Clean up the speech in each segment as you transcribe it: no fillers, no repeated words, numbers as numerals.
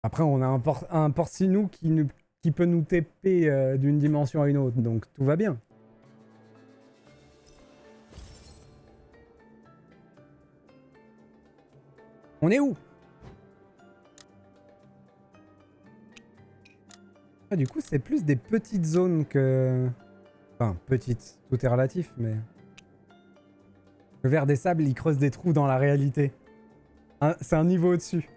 Après, on a un porcinou qui peut nous TP d'une dimension à une autre, donc tout va bien. On est où? Ah, du coup, c'est plus des petites zones que... Enfin, petites, tout est relatif, mais... Le ver des sables, il creuse des trous dans la réalité. Hein, c'est un niveau au-dessus.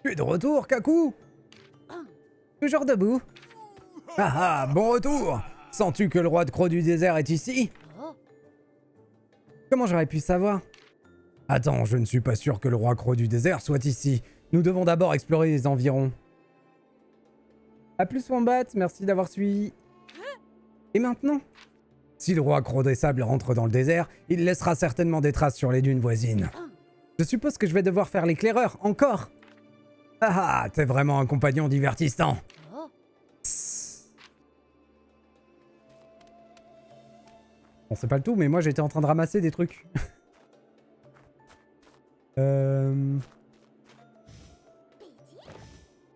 Tu es de retour, Kaku? Toujours debout? Ah ah, bon retour! Sens-tu que le roi de Croc du désert est ici? Comment j'aurais pu savoir? Attends, je ne suis pas sûr que le roi Croc du désert soit ici. Nous devons d'abord explorer les environs. A plus Wombat, merci d'avoir suivi. Et maintenant? Si le roi Croc des sables rentre dans le désert, il laissera certainement des traces sur les dunes voisines. Je suppose que je vais devoir faire l'éclaireur, encore. Ah ah, t'es vraiment un compagnon divertissant. Bon, c'est pas le tout, mais moi j'étais en train de ramasser des trucs.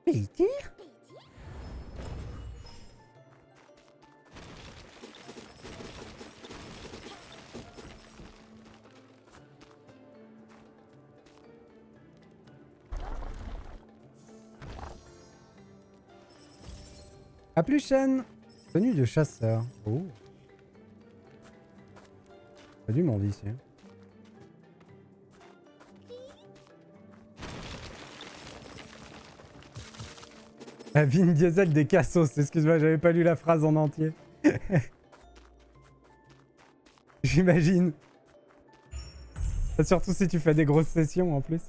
Il tire? A plus, chaîne. Tenue de chasseur. Oh. Pas du monde ici. La Vin Diesel des Cassos. Excuse-moi, j'avais pas lu la phrase en entier. J'imagine. Surtout si tu fais des grosses sessions en plus.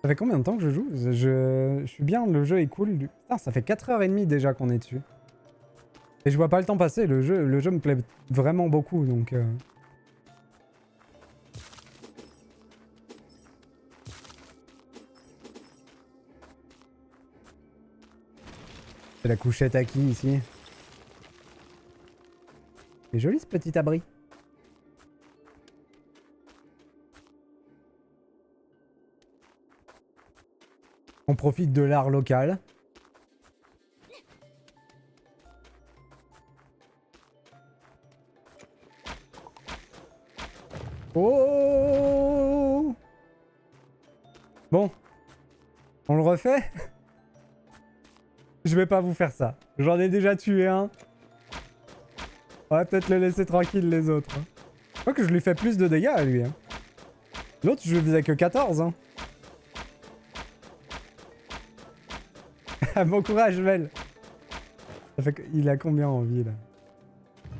Ça fait combien de temps que je joue? Je suis bien, le jeu est cool. Putain, ça fait 4h30 déjà qu'on est dessus. Et je vois pas le temps passer, le jeu me plaît vraiment beaucoup, donc... C'est la couchette à qui, ici? C'est joli ce petit abri. On profite de l'art local. Oh! Bon. On le refait? Je vais pas vous faire ça. J'en ai déjà tué un. On va peut-être le laisser tranquille les autres. Je crois que je lui fais plus de dégâts à lui. Hein. L'autre, je lui faisais que 14. Hein. Bon courage, Vel. Ça fait il a combien en vie, là?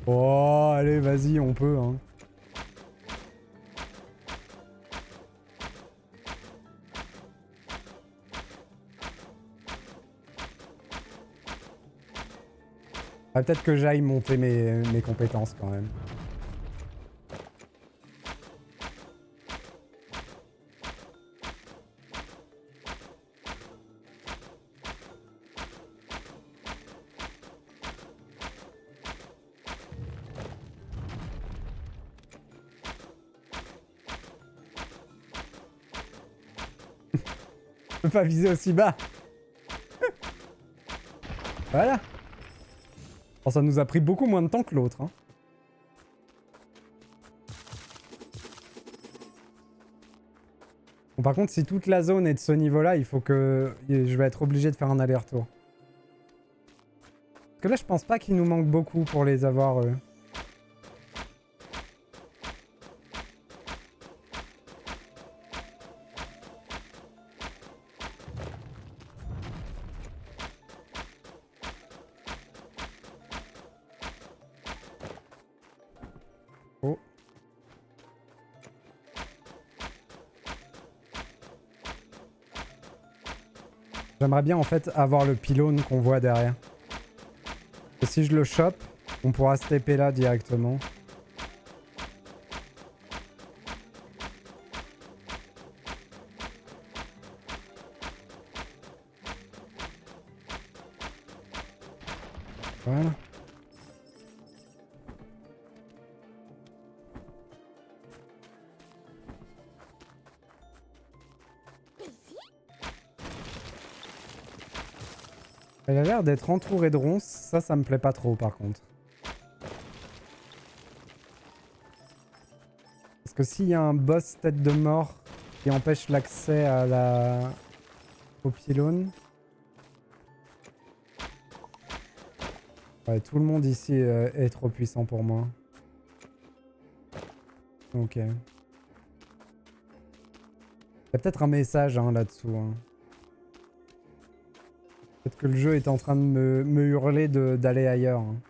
Oh, allez, vas-y, on peut, hein. Ah, peut-être que j'aille monter mes compétences, quand même. Je peux pas viser aussi bas. Voilà. Bon, ça nous a pris beaucoup moins de temps que l'autre. Hein. Bon, par contre, si toute la zone est de ce niveau-là, il faut que... Je vais être obligé de faire un aller-retour. Parce que là, je pense pas qu'il nous manque beaucoup pour les avoir... Oh. J'aimerais bien en fait avoir le pylône qu'on voit derrière. Et si je le chope, on pourra se TP là directement. Voilà. Elle a l'air d'être entourée de ronces, ça me plaît pas trop par contre. Parce que s'il y a un boss tête de mort qui empêche l'accès à au pylône... Ouais, tout le monde ici est trop puissant pour moi. Ok. Il y a peut-être un message hein, là-dessous. Hein. Peut-être que le jeu est en train de me hurler d'aller ailleurs. Hein.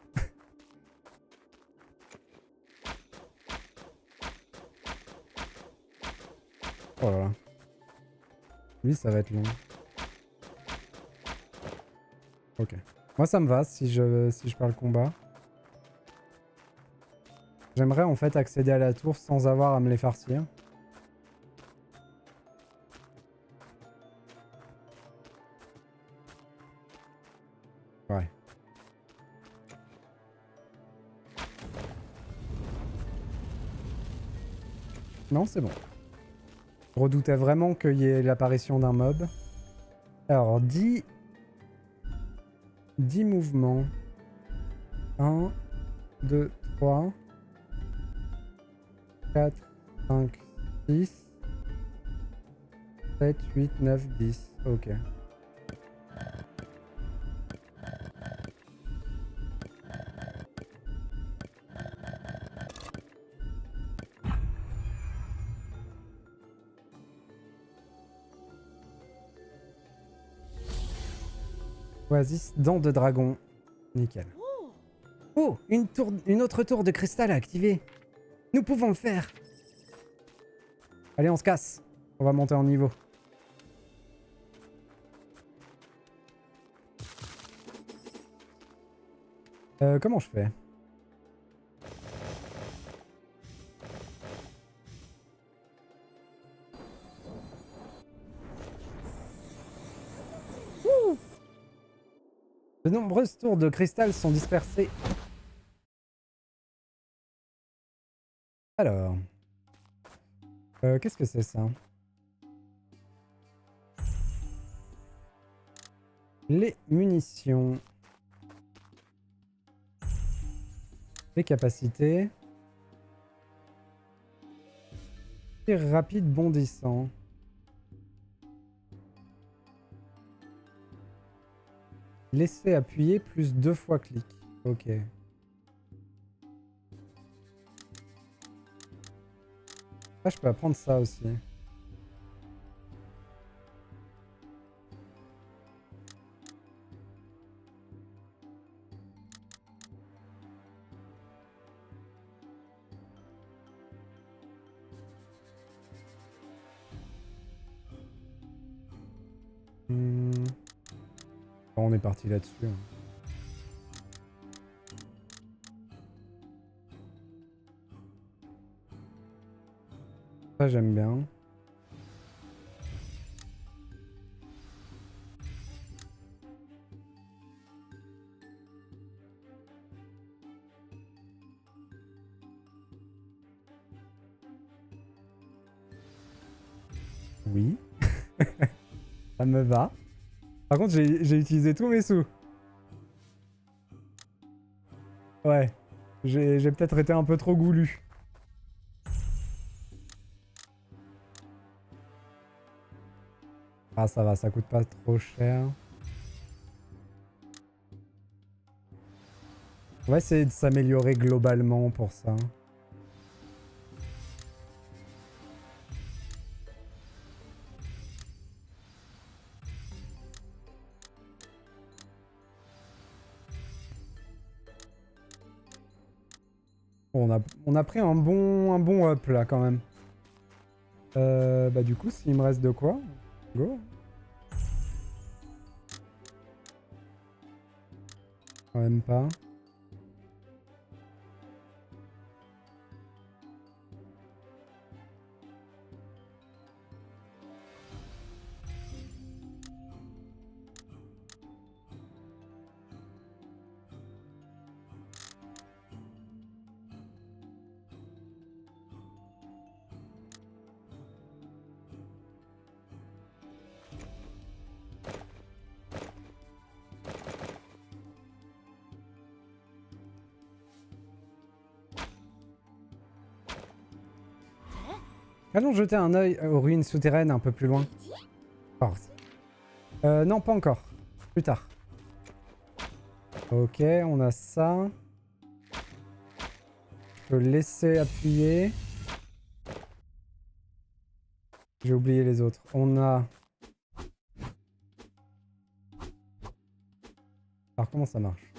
Oh là là. Lui, ça va être long. Ok. Moi, ça me va si je perds le combat. J'aimerais en fait accéder à la tour sans avoir à me les farcir. Ouais. Non, c'est bon. Je redoutais vraiment qu'il y ait l'apparition d'un mob. Alors, 10 mouvements. 1, 2, 3, 4, 5, 6, 7, 8, 9, 10. Ok. Oasis, dents de dragon. Nickel. Oh, une autre tour de cristal à activer. Nous pouvons le faire. Allez, on se casse. On va monter en niveau. Comment je fais? Ouh. De nombreuses tours de cristal sont dispersées. Alors... qu'est-ce que c'est ça? Les munitions. Les capacités. Tir rapide bondissant. Laisser appuyer plus 2 fois clic. Ok. Ah, je peux apprendre ça aussi. Hmm. Bon, on est parti là-dessus. Hein. Ça, j'aime bien. Oui. Ça me va. Par contre, j'ai utilisé tous mes sous. Ouais. J'ai peut-être été un peu trop goulu. Ah, ça va, ça coûte pas trop cher. On va essayer de s'améliorer globalement pour ça. Bon, on a pris un bon up là quand même. Bah du coup, s'il me reste de quoi, go. Quand même pas. Allons jeter un œil aux ruines souterraines un peu plus loin. Oh. Non, pas encore. Plus tard. Ok, on a ça. Je peux laisser appuyer. J'ai oublié les autres. On a... Alors comment ça marche?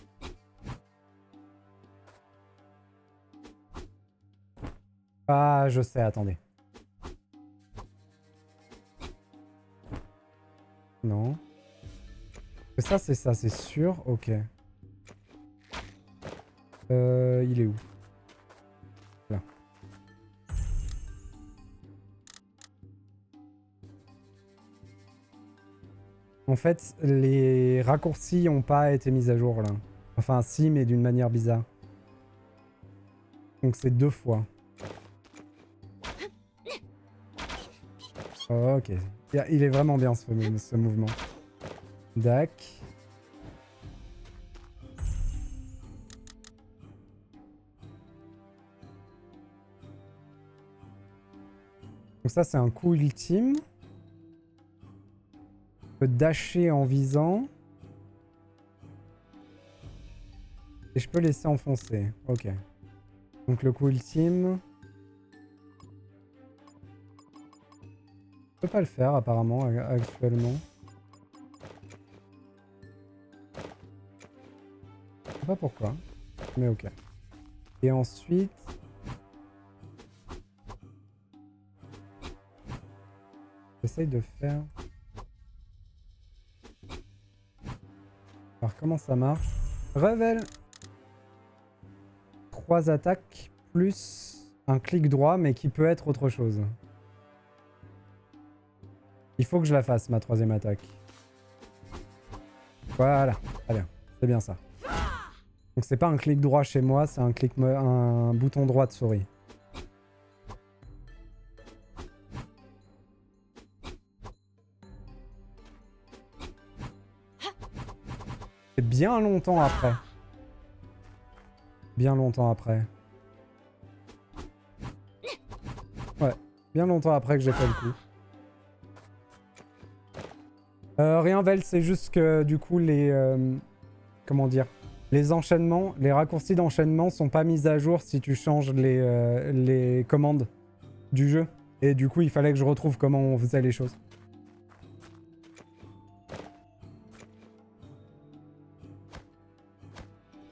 Ah, je sais, attendez. Non. Ça, c'est sûr. Ok. Il est où? Là. En fait, les raccourcis n'ont pas été mis à jour là. Enfin, si, mais d'une manière bizarre. Donc c'est 2 fois. Ok. Il est vraiment bien ce mouvement. Dac. Donc ça, c'est un coup ultime. Je peux dasher en visant. Et je peux laisser enfoncer. Ok. Donc le coup ultime... Je peux pas le faire apparemment actuellement. Je sais pas pourquoi. Mais ok. Et ensuite... J'essaye de faire... Alors comment ça marche? Révèle 3 attaques plus un clic droit mais qui peut être autre chose. Il faut que je la fasse ma 3e attaque. Voilà, très bien. C'est bien ça. Donc c'est pas un clic droit chez moi, c'est un bouton droit de souris. C'est bien longtemps après. Bien longtemps après. Ouais, bien longtemps après que j'ai fait le coup. Rien Vel, c'est juste que du coup les... comment dire? Les enchaînements, les raccourcis d'enchaînement sont pas mis à jour si tu changes les commandes du jeu. Et du coup, il fallait que je retrouve comment on faisait les choses.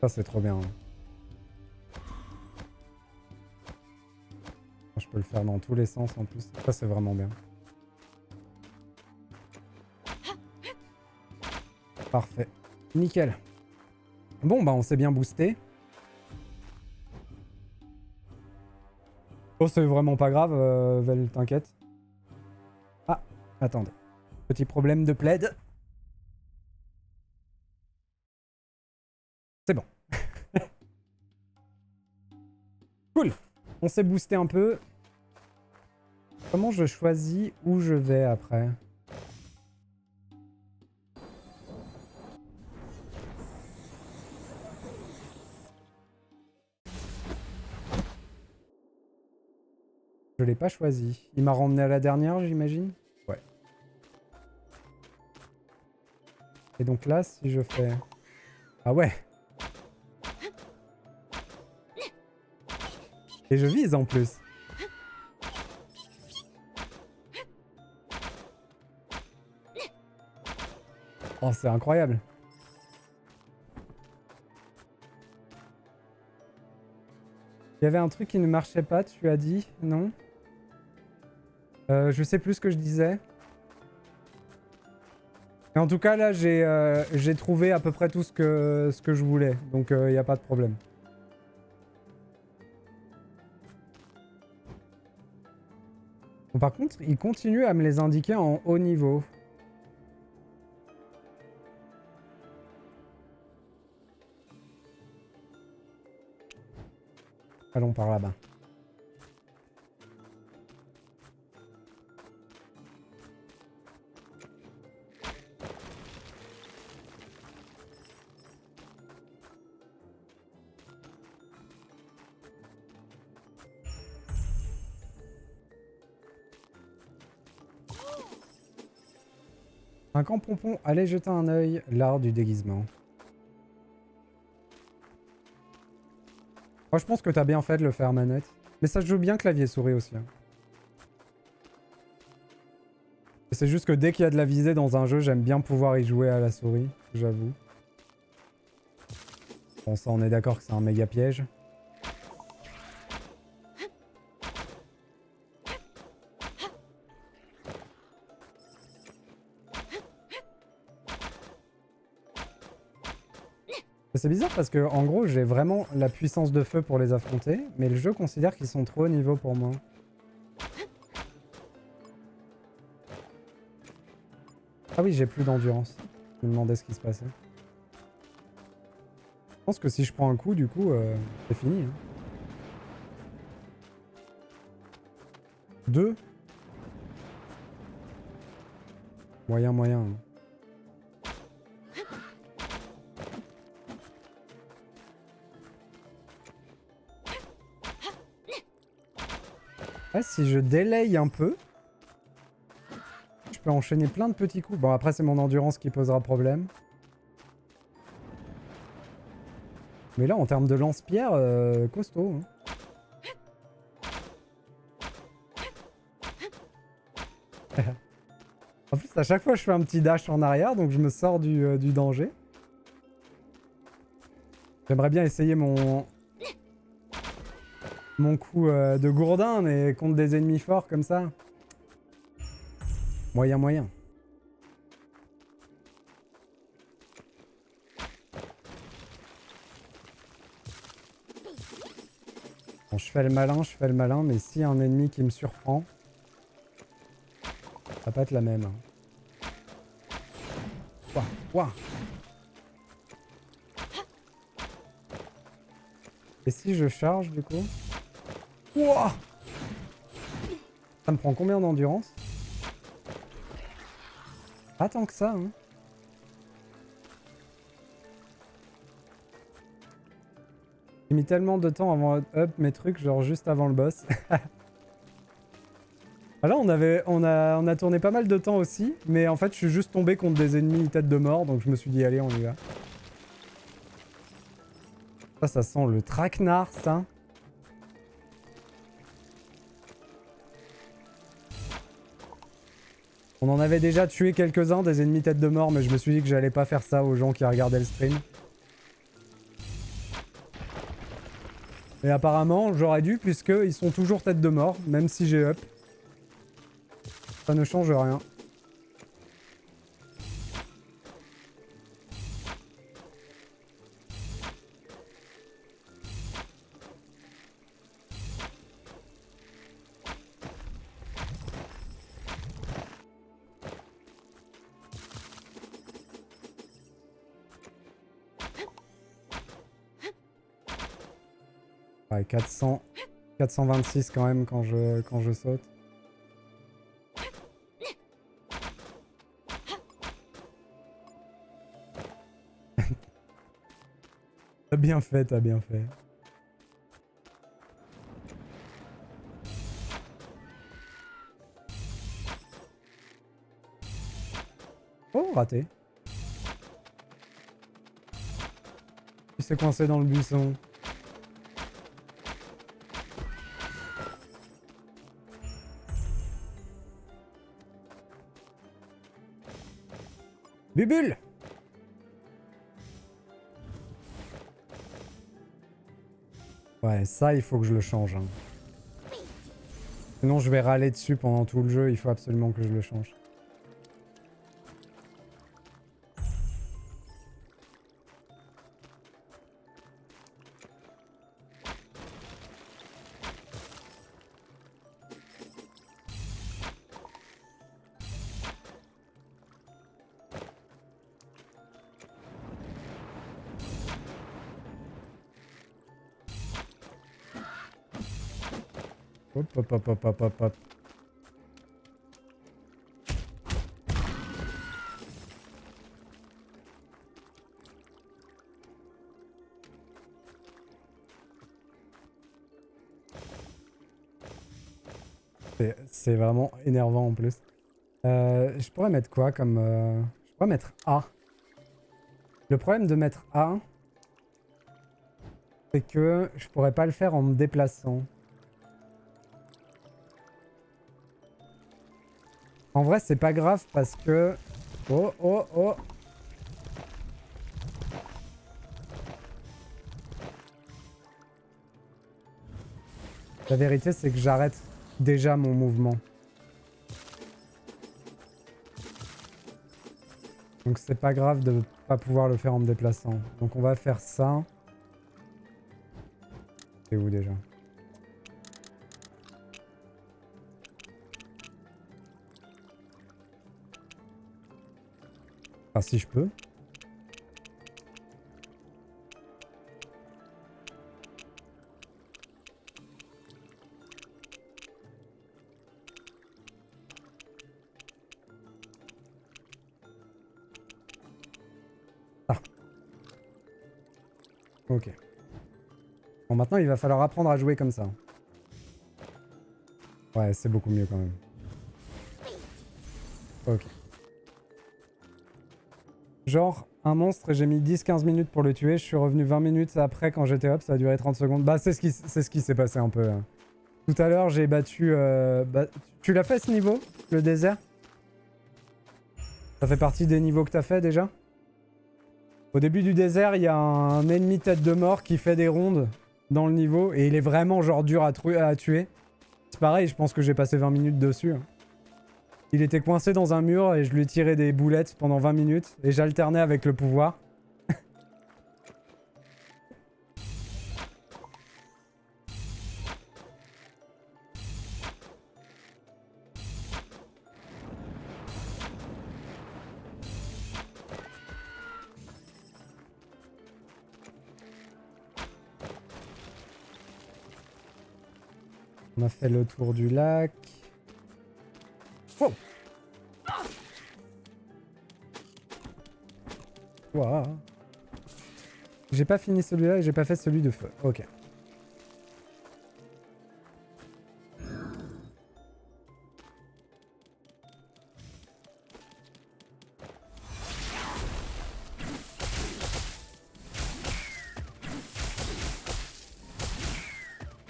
Ça, c'est trop bien. Je peux le faire dans tous les sens en plus. Ça, c'est vraiment bien. Parfait. Nickel. Bon, bah on s'est bien boosté. Oh, c'est vraiment pas grave, Vel, t'inquiète. Ah, attendez. Petit problème de plaid. C'est bon. Cool. On s'est boosté un peu. Comment je choisis où je vais après? Je l'ai pas choisi. Il m'a ramené à la dernière, j'imagine? Ouais. Et donc là, si je fais... Ah ouais. Et je vise en plus. Oh, c'est incroyable. Il y avait un truc qui ne marchait pas, tu as dit, non? Je sais plus ce que je disais. Mais en tout cas, là, j'ai trouvé à peu près tout ce que je voulais. Donc, il n'y a pas de problème. Bon, par contre, il continue à me les indiquer en haut niveau. Allons par là-bas. Un camp pompon, allez jeter un œil. L'art du déguisement. Moi, je pense que t'as bien fait de le faire manette. Mais ça se joue bien clavier souris aussi. Hein. C'est juste que dès qu'il y a de la visée dans un jeu, j'aime bien pouvoir y jouer à la souris, j'avoue. Bon, ça, on est d'accord que c'est un méga piège. C'est bizarre parce que, en gros, j'ai vraiment la puissance de feu pour les affronter, mais le jeu considère qu'ils sont trop haut niveau pour moi. Ah oui, j'ai plus d'endurance. Je me demandais ce qui se passait. Je pense que si je prends un coup, du coup, c'est fini. Hein. 2. Moyen, moyen. Hein. Ah, si je délaye un peu, je peux enchaîner plein de petits coups. Bon, après, c'est mon endurance qui posera problème. Mais là, en termes de lance-pierre, costaud. Hein. En plus, à chaque fois, je fais un petit dash en arrière, donc je me sors du danger. J'aimerais bien essayer mon coup de gourdin, mais contre des ennemis forts comme ça. Moyen, moyen. Bon, je fais le malin, mais s'il y a un ennemi qui me surprend, ça va pas être la même. Hein. Ouah, ouah. Et si je charge du coup? Ouah! Ça me prend combien d'endurance? Pas tant que ça, hein. J'ai mis tellement de temps avant up mes trucs, genre juste avant le boss. Ah là, on a tourné pas mal de temps aussi, mais en fait, je suis juste tombé contre des ennemis tête de mort, donc je me suis dit, allez, on y va. Ça sent le traquenard, ça. On en avait déjà tué quelques-uns des ennemis tête de mort, mais je me suis dit que j'allais pas faire ça aux gens qui regardaient le stream. Et apparemment, j'aurais dû, puisqu'ils sont toujours tête de mort, même si j'ai up. Ça ne change rien. Ouais, 426 quand même quand je saute. T'as bien fait, t'as bien fait. Oh, raté. Il s'est coincé dans le buisson. Bubule! Ouais, ça, il faut que je le change. Hein. Sinon, je vais râler dessus pendant tout le jeu. Il faut absolument que je le change. Hop, hop, hop, hop, hop, hop, hop. C'est vraiment énervant en plus. Je pourrais mettre quoi comme... Je pourrais mettre A. Le problème de mettre A, c'est que je pourrais pas le faire en me déplaçant. En vrai, c'est pas grave parce que... Oh, oh, oh. La vérité, c'est que j'arrête déjà mon mouvement. Donc c'est pas grave de pas pouvoir le faire en me déplaçant. Donc on va faire ça. C'est où déjà? Enfin si je peux. Ah. Ok. Bon maintenant il va falloir apprendre à jouer comme ça. Ouais c'est beaucoup mieux quand même. Ok. Genre, un monstre, j'ai mis 10-15 minutes pour le tuer, je suis revenu 20 minutes après quand j'étais up, ça a duré 30 secondes. Bah c'est ce qui s'est passé un peu. Hein. Tout à l'heure j'ai battu... tu l'as fait ce niveau? Le désert? Ça fait partie des niveaux que t'as fait déjà? Au début du désert, il y a un ennemi tête de mort qui fait des rondes dans le niveau et il est vraiment genre dur à tuer. C'est pareil, je pense que j'ai passé 20 minutes dessus. Hein. Il était coincé dans un mur et je lui tirais des boulettes pendant 20 minutes et j'alternais avec le pouvoir. On a fait le tour du lac. Oh! Wow. J'ai pas fini celui-là et j'ai pas fait celui de feu. Ok.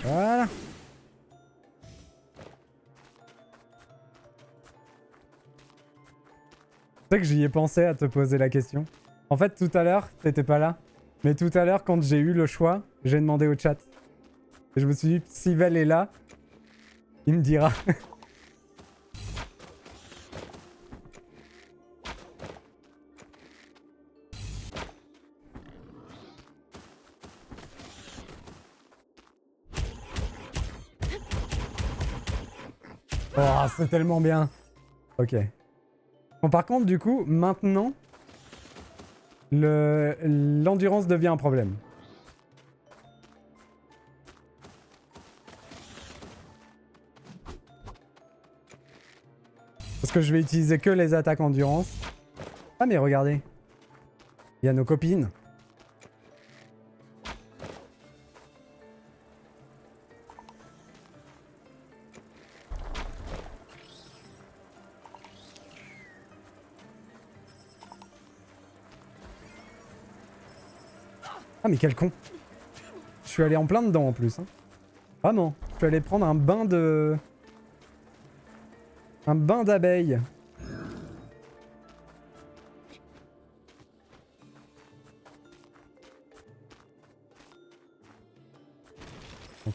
Voilà. C'est vrai que j'y ai pensé à te poser la question. En fait, tout à l'heure, t'étais pas là. Mais tout à l'heure, quand j'ai eu le choix, j'ai demandé au chat. Et je me suis dit, si Vel est là, il me dira. Oh, c'est tellement bien. Ok. Bon, par contre, du coup, maintenant, l'endurance devient un problème. Parce que je vais utiliser que les attaques endurance. Ah mais regardez. Il y a nos copines. Ah mais quel con. Je suis allé en plein dedans en plus. Hein. Vraiment. Je suis allé prendre un bain de... Un bain d'abeilles.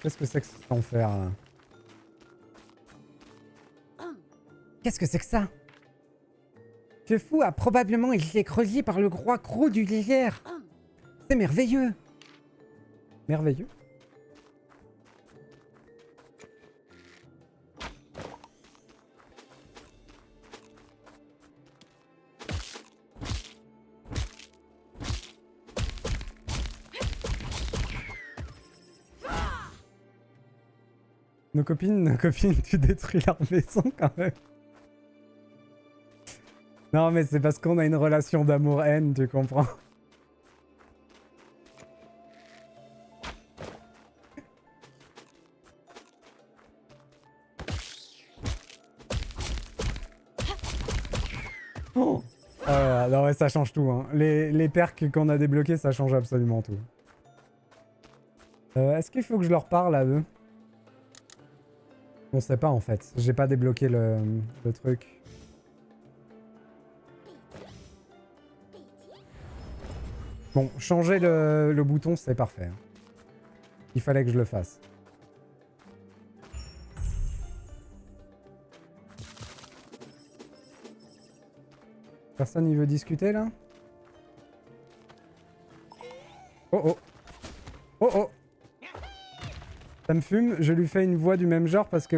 Qu'est-ce que c'est que cet enfer là? Qu'est-ce que c'est que ça? Ce fou a probablement été creusé par le roi Croc du désert. C'est merveilleux. Merveilleux. Nos copines, tu détruis leur maison quand même. Non mais c'est parce qu'on a une relation d'amour-haine, tu comprends? Oh. Non, ouais, ça change tout. Hein. Les perks qu'on a débloqués, ça change absolument tout. Est-ce qu'il faut que je leur parle à eux? On sait pas en fait. J'ai pas débloqué le truc. Bon, changer le bouton, c'est parfait. Hein. Il fallait que je le fasse. Personne n'y veut discuter là? Oh oh. Oh oh. Ça me fume, je lui fais une voix du même genre parce que...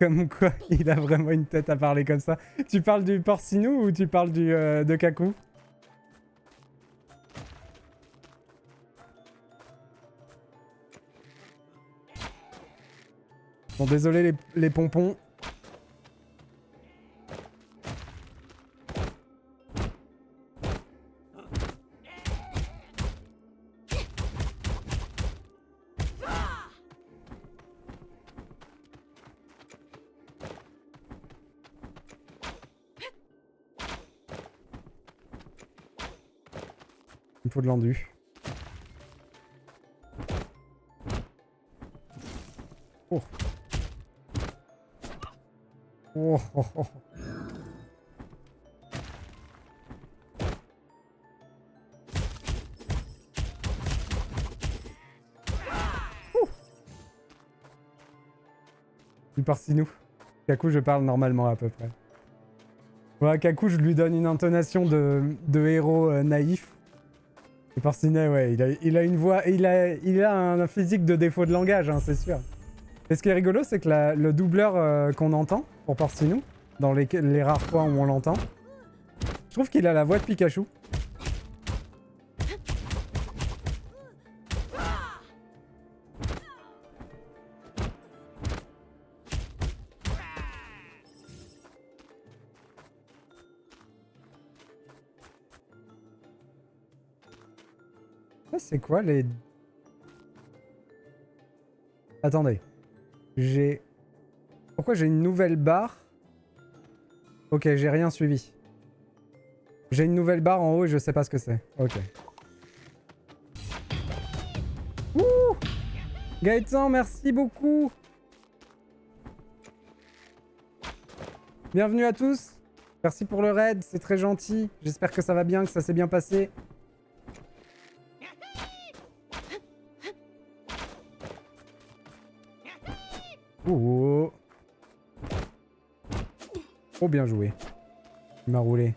Comme quoi, il a vraiment une tête à parler comme ça. Tu parles du porcinou ou tu parles de Kaku? Bon, désolé les pompons. Il me faut de l'endu. Oh. Oh, oh, oh. Du porcinou. Kaku, je parle normalement à peu près. Ouais, Kaku, je lui donne une intonation de héros naïf. Le porcinet, ouais, il a une voix... Il a un physique de défaut de langage, hein, c'est sûr. Et ce qui est rigolo, c'est que le doubleur qu'on entend pour Porcinou, dans les rares fois où on l'entend, je trouve qu'il a la voix de Pikachu. Ça, c'est quoi les... Attendez. Pourquoi j'ai une nouvelle barre? Ok, j'ai rien suivi. J'ai une nouvelle barre en haut et je sais pas ce que c'est. Ok. Ouh! Gaëtan, merci beaucoup! Bienvenue à tous! Merci pour le raid, c'est très gentil. J'espère que ça va bien, que ça s'est bien passé. Oh, oh bien joué. Il m'a roulé.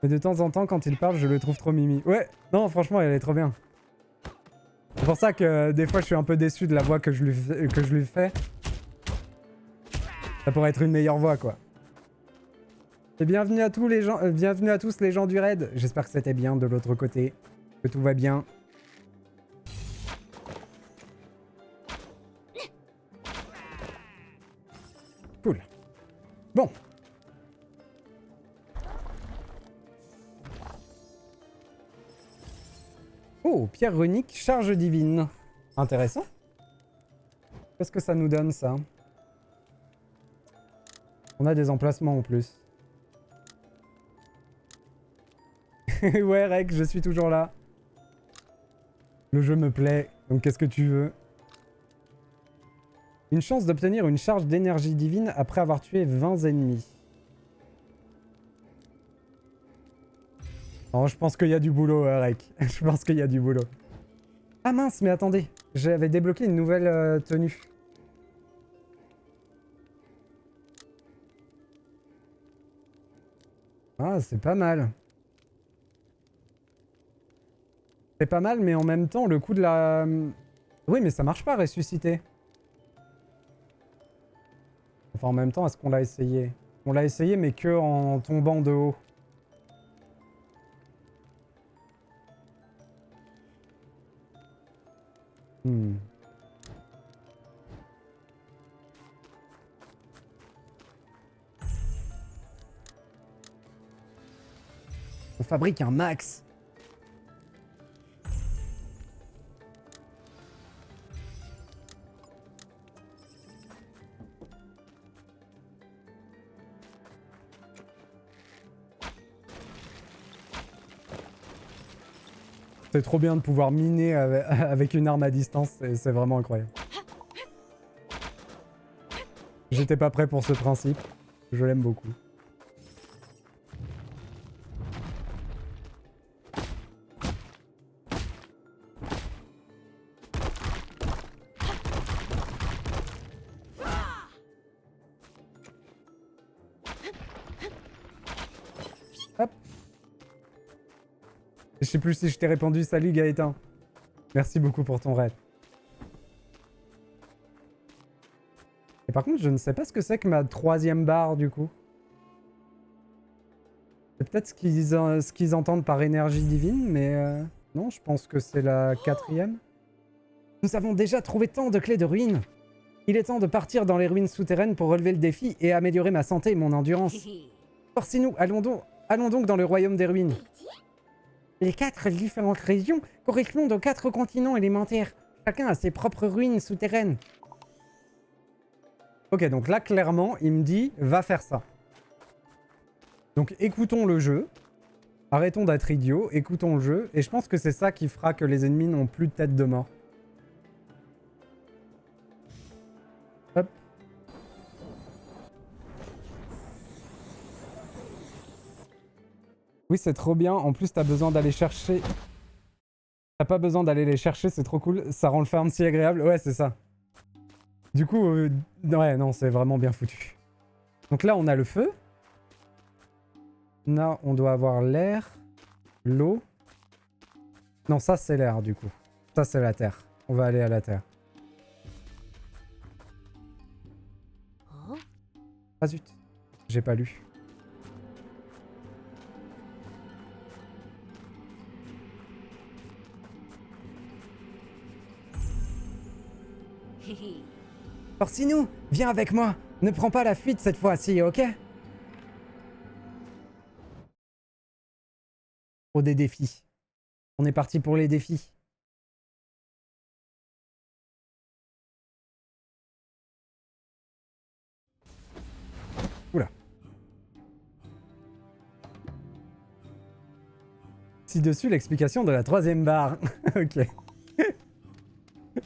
Mais de temps en temps, quand il parle, je le trouve trop mimi. Ouais, non, franchement, elle est trop bien. C'est pour ça que des fois, je suis un peu déçu de la voix que je lui fais. Ça pourrait être une meilleure voix, quoi. Et bienvenue à tous les gens, bienvenue à tous les gens du raid. J'espère que c'était bien de l'autre côté, que tout va bien. Cool. Bon. Oh, pierre runique, charge divine. Intéressant. Qu'est-ce que ça nous donne, ça? On a des emplacements en plus. Ouais, Rek, je suis toujours là. Le jeu me plaît, donc qu'est-ce que tu veux? Une chance d'obtenir une charge d'énergie divine après avoir tué 20 ennemis. Non, je pense qu'il y a du boulot, Rek. Je pense qu'il y a du boulot. Ah mince, mais attendez. J'avais débloqué une nouvelle tenue. Ah, c'est pas mal. C'est pas mal, mais en même temps, le coup de la... Oui, mais ça marche pas, ressusciter. Enfin, en même temps, est-ce qu'on l'a essayé? On l'a essayé, mais que en tombant de haut. Hmm. On fabrique un max. C'est trop bien de pouvoir miner avec une arme à distance, c'est vraiment incroyable. J'étais pas prêt pour ce principe, je l'aime beaucoup. Hop. Je sais plus si je t'ai répondu, salut Gaëtan. Merci beaucoup pour ton raid. Et par contre, je ne sais pas ce que c'est que ma 3e barre du coup. C'est peut-être ce qu'ils entendent par énergie divine, mais non, je pense que c'est la 4e. Nous avons déjà trouvé tant de clés de ruines. Il est temps de partir dans les ruines souterraines pour relever le défi et améliorer ma santé et mon endurance. Forcez-nous, allons donc dans le royaume des ruines. Les 4 différentes régions correspondent aux 4 continents élémentaires. Chacun a ses propres ruines souterraines. Ok, donc là, clairement, il me dit, va faire ça. Donc écoutons le jeu. Arrêtons d'être idiots, écoutons le jeu. Et je pense que c'est ça qui fera que les ennemis n'ont plus de tête de mort. Hop. Oui, c'est trop bien. En plus, t'as besoin d'aller chercher... T'as pas besoin d'aller les chercher, c'est trop cool. Ça rend le farm si agréable. Ouais, c'est ça. Du coup, ouais, non, c'est vraiment bien foutu. Donc là, on a le feu. Là, on doit avoir l'air, l'eau. Non, ça, c'est l'air, du coup. Ça, c'est la terre. On va aller à la terre. Ah zut, j'ai pas lu. Orsino, viens avec moi. Ne prends pas la fuite cette fois-ci, ok? Pour des défis. On est parti pour les défis. Oula. Ci-dessus l'explication de la 3e barre. Ok.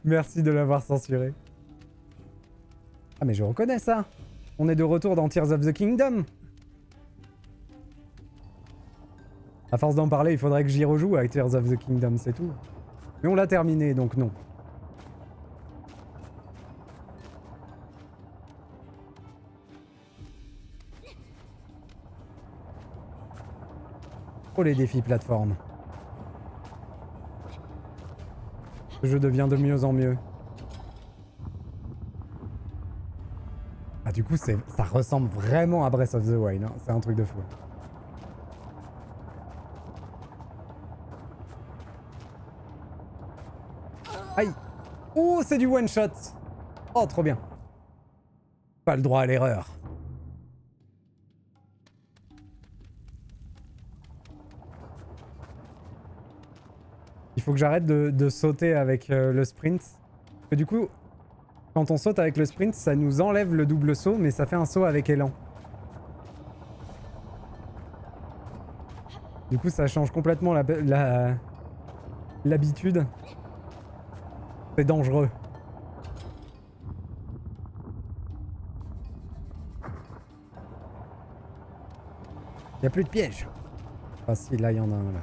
Merci de l'avoir censuré. Ah mais je reconnais ça. On est de retour dans Tears of the Kingdom. À force d'en parler, il faudrait que j'y rejoue avec Tears of the Kingdom, c'est tout. Mais on l'a terminé, donc non. Oh les défis plateforme. Ce jeu devient de mieux en mieux. Ah du coup, ça ressemble vraiment à Breath of the Wild, hein. C'est un truc de fou. Aïe. Oh, c'est du one shot. Oh, trop bien. Pas le droit à l'erreur. Il faut que j'arrête de sauter avec le sprint. Parce que du coup, quand on saute avec le sprint, ça nous enlève le double saut, mais ça fait un saut avec élan. Du coup, ça change complètement l'habitude. C'est dangereux. Il n'y a plus de piège. Ah si, là, il y en a un, là.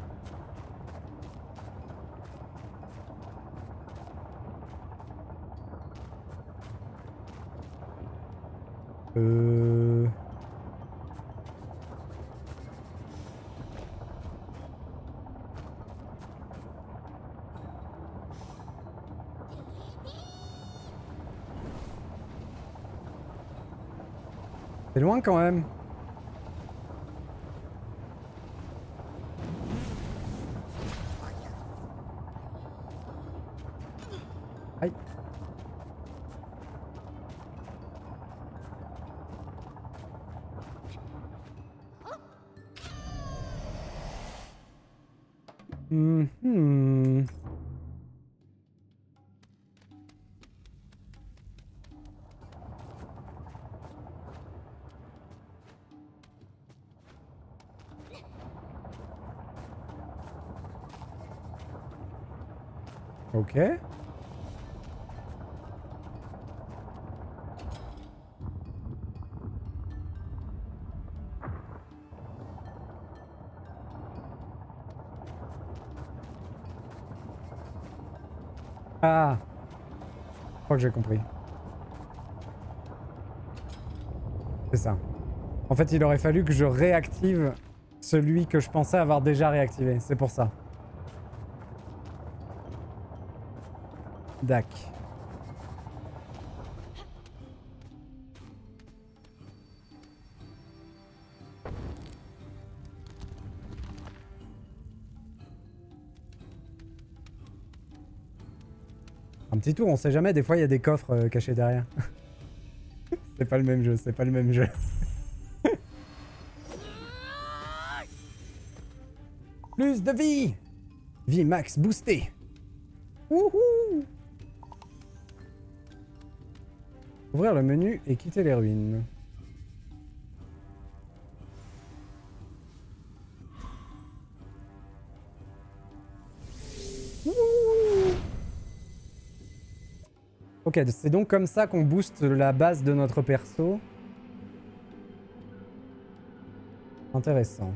C'est loin quand même. Aïe. Ok. Ah, je crois que j'ai compris. C'est ça. En fait, il aurait fallu que je réactive celui que je pensais avoir déjà réactivé. C'est pour ça. Dac. Un petit tour, on sait jamais, des fois il y a des coffres cachés derrière. C'est pas le même jeu, c'est pas le même jeu. Plus de vie! Vie max boostée! Wouhou! Ouvrir le menu et quitter les ruines. Wouhou! Ok, c'est donc comme ça qu'on booste la base de notre perso. Intéressant.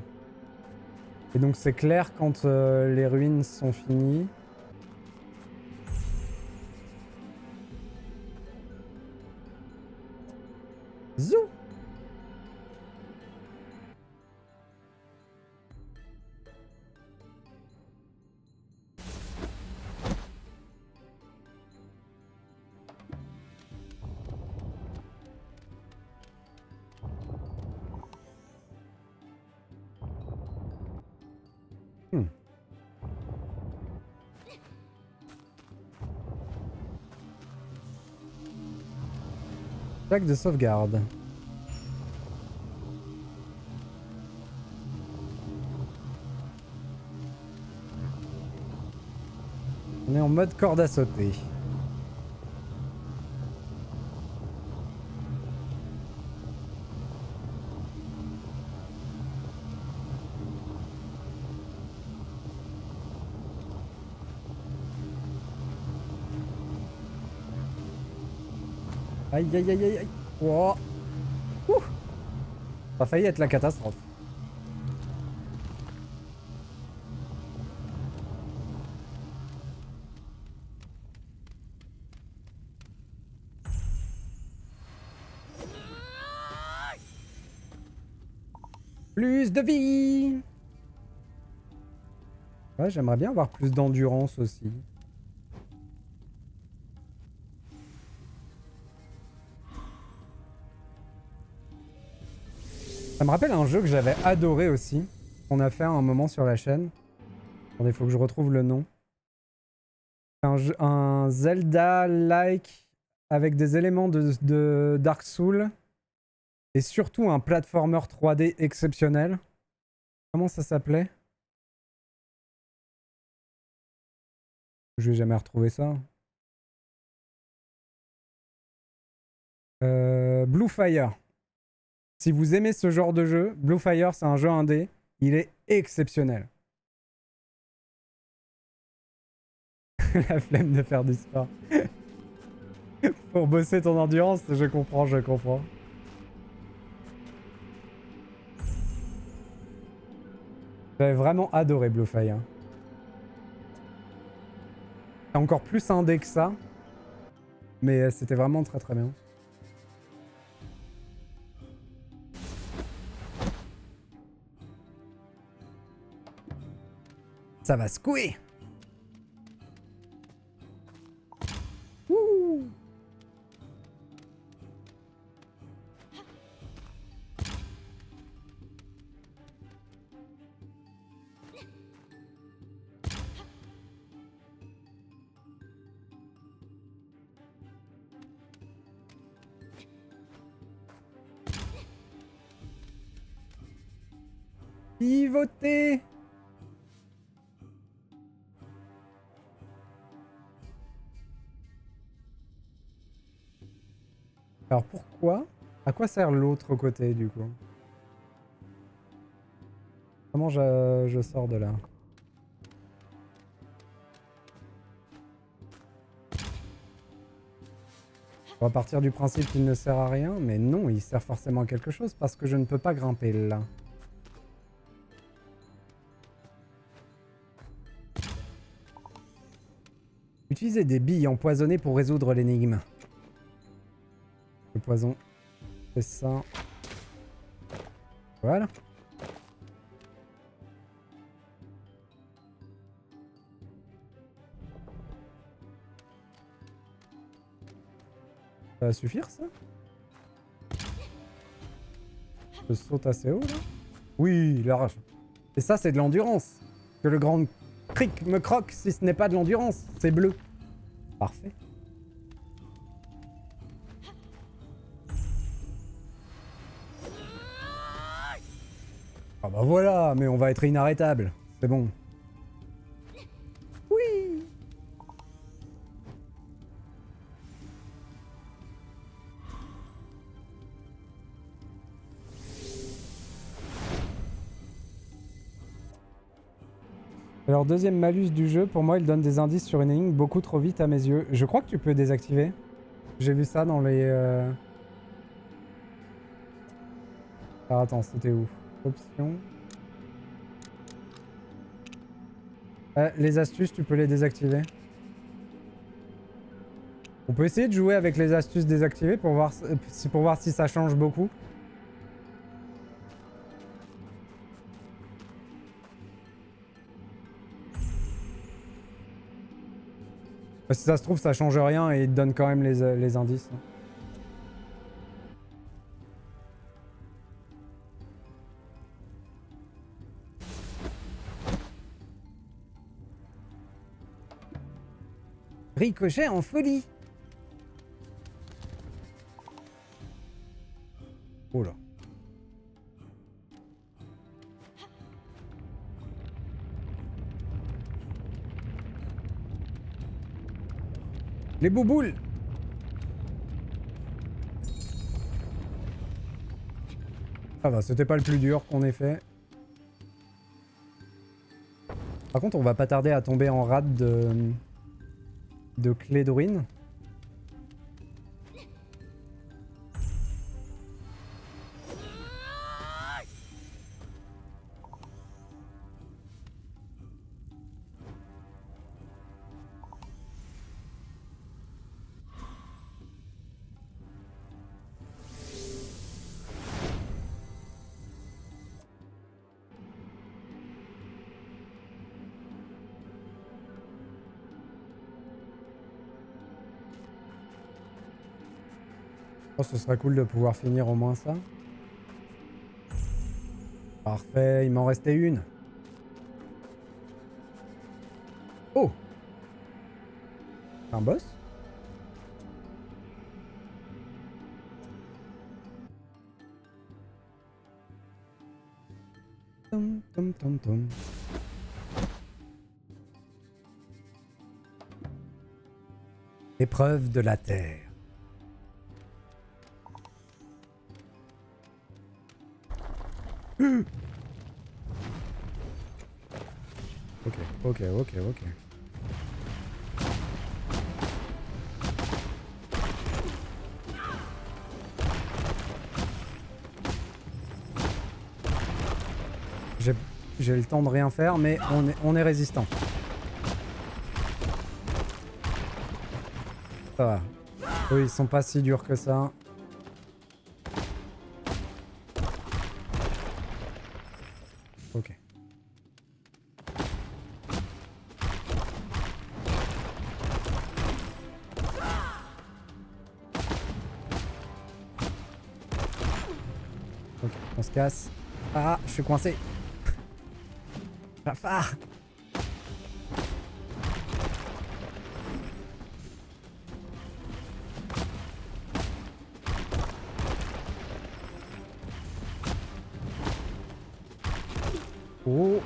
Et donc c'est clair quand les ruines sont finies. Zou! Plaque de sauvegarde. On est en mode corde à sauter. Aïe aïe aïe aïe aïe. Oh. Ouh. Ça a failli être la catastrophe. Plus de vie! Ouais, j'aimerais bien avoir plus d'endurance aussi. Ça me rappelle un jeu que j'avais adoré aussi, qu'on a fait à un moment sur la chaîne. Attendez, faut que je retrouve le nom. C'est un Zelda-like avec des éléments de Dark Souls et surtout un platformer 3D exceptionnel. Comment ça s'appelait? Je vais jamais retrouver ça. Blue Fire. Si vous aimez ce genre de jeu, Blue Fire, c'est un jeu indé. Il est exceptionnel. La flemme de faire du sport. Pour bosser ton endurance, je comprends, je comprends. J'avais vraiment adoré Blue Fire. C'est encore plus indé que ça. Mais c'était vraiment très très bien. Ça va secouer. Ouh. Pivoter. Alors pourquoi? À quoi sert l'autre côté du coup? Comment je sors de là? On va partir du principe qu'il ne sert à rien, mais non, il sert forcément à quelque chose parce que je ne peux pas grimper là. Utilisez des billes empoisonnées pour résoudre l'énigme. Le poison, c'est ça. Voilà. Ça va suffire, ça? Je saute assez haut, là? Oui, l'arrache. Et ça, c'est de l'endurance. Que le grand cric me croque si ce n'est pas de l'endurance. C'est bleu. Parfait. Ah bah voilà, mais on va être inarrêtable. C'est bon. Oui. Alors, deuxième malus du jeu, pour moi, il donne des indices sur une énigme beaucoup trop vite à mes yeux. Je crois que tu peux désactiver. J'ai vu ça dans les... Ah, attends, c'était où? Options. Les astuces, tu peux les désactiver. On peut essayer de jouer avec les astuces désactivées pour voir si ça change beaucoup. Si ça se trouve, ça change rien et il te donne quand même les indices. Ricochet en folie. Oh là. Les bouboules. Ça va, c'était pas le plus dur qu'on ait fait. Par contre, on va pas tarder à tomber en rade de clés de ruine. Oh, ce serait cool de pouvoir finir au moins ça. Parfait, il m'en restait une. Oh! Un boss? Tom, tom, tom, tom. Épreuve de la Terre. Ok. J'ai le temps de rien faire, mais on est résistant. Ça va. Eux, ils sont pas si durs que ça. Ok. Ok, on se casse. Ah, je suis coincé. Jafar. Oh.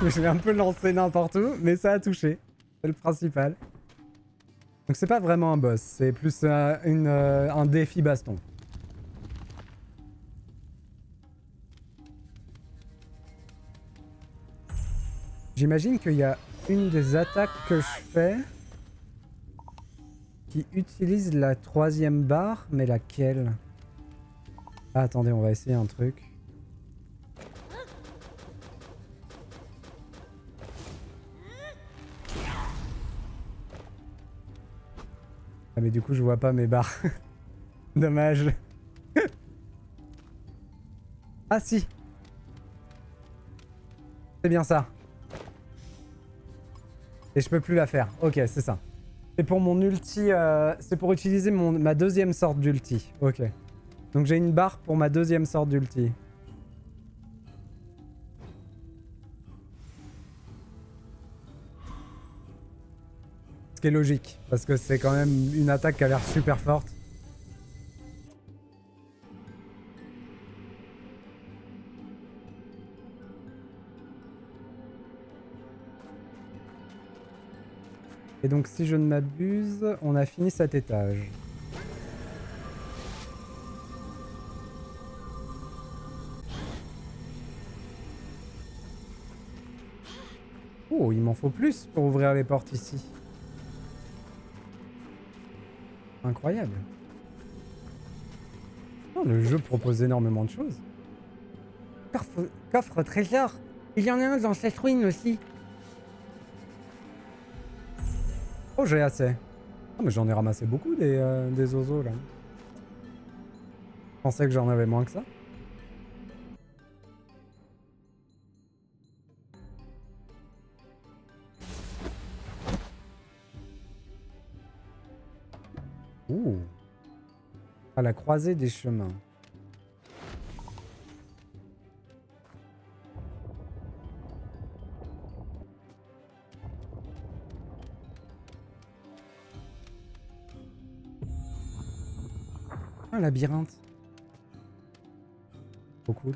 Je l'ai un peu lancé n'importe où, mais ça a touché. C'est le principal. Donc c'est pas vraiment un boss, c'est plus un défi baston. J'imagine qu'il y a une des attaques que je fais qui utilise la 3e barre, mais laquelle? Ah, attendez, on va essayer un truc. Ah mais du coup je vois pas mes barres. Dommage. Ah si. C'est bien ça. Et je peux plus la faire. Ok, c'est ça. C'est pour mon ulti... c'est pour utiliser ma 2e sorte d'ulti. Ok. Donc j'ai une barre pour ma 2e sorte d'ulti. Ce qui est logique, parce que c'est quand même une attaque qui a l'air super forte. Et donc si je ne m'abuse, on a fini cet étage. Oh, il m'en faut plus pour ouvrir les portes ici. Incroyable. Oh, le jeu propose énormément de choses. Coffre trésor. Il y en a un dans cette ruine aussi. Oh, j'ai assez. Ah, mais j'en ai ramassé beaucoup des oiseaux là. Je pensais que j'en avais moins que ça. Ouh. À la croisée des chemins. Un labyrinthe. Trop cool.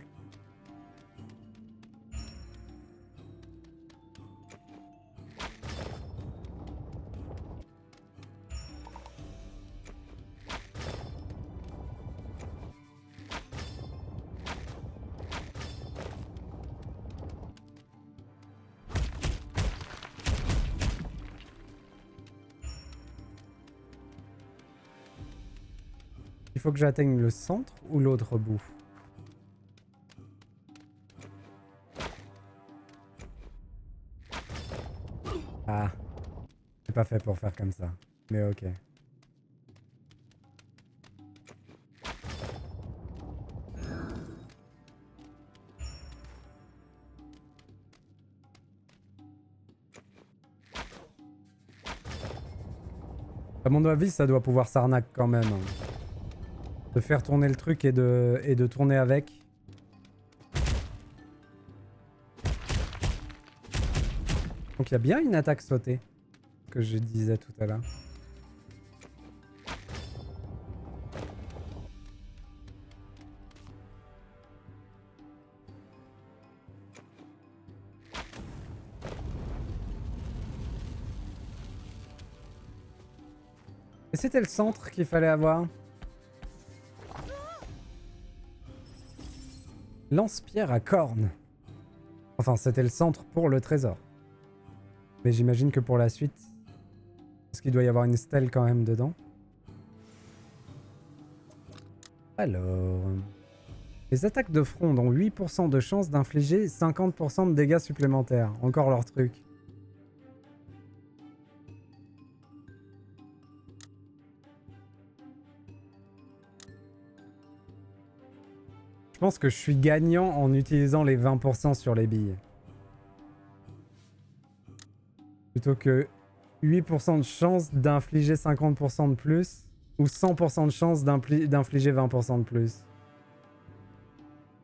Il faut que j'atteigne le centre ou l'autre bout. Ah. C'est pas fait pour faire comme ça. Mais ok. À mon avis, ça doit pouvoir s'arnaque quand même. Hein. De faire tourner le truc et de tourner avec. Donc il y a bien une attaque sautée. Que je disais tout à l'heure. Et c'était le centre qu'il fallait avoir. Lance-pierre à cornes. Enfin, c'était le centre pour le trésor. Mais j'imagine que pour la suite... Parce qu'il doit y avoir une stèle quand même dedans. Alors... Les attaques de fronde ont 8% de chance d'infliger 50% de dégâts supplémentaires. Encore leur truc. Je pense que je suis gagnant en utilisant les 20% sur les billes. Plutôt que 8% de chance d'infliger 50% de plus. Ou 100% de chance d'infliger 20% de plus.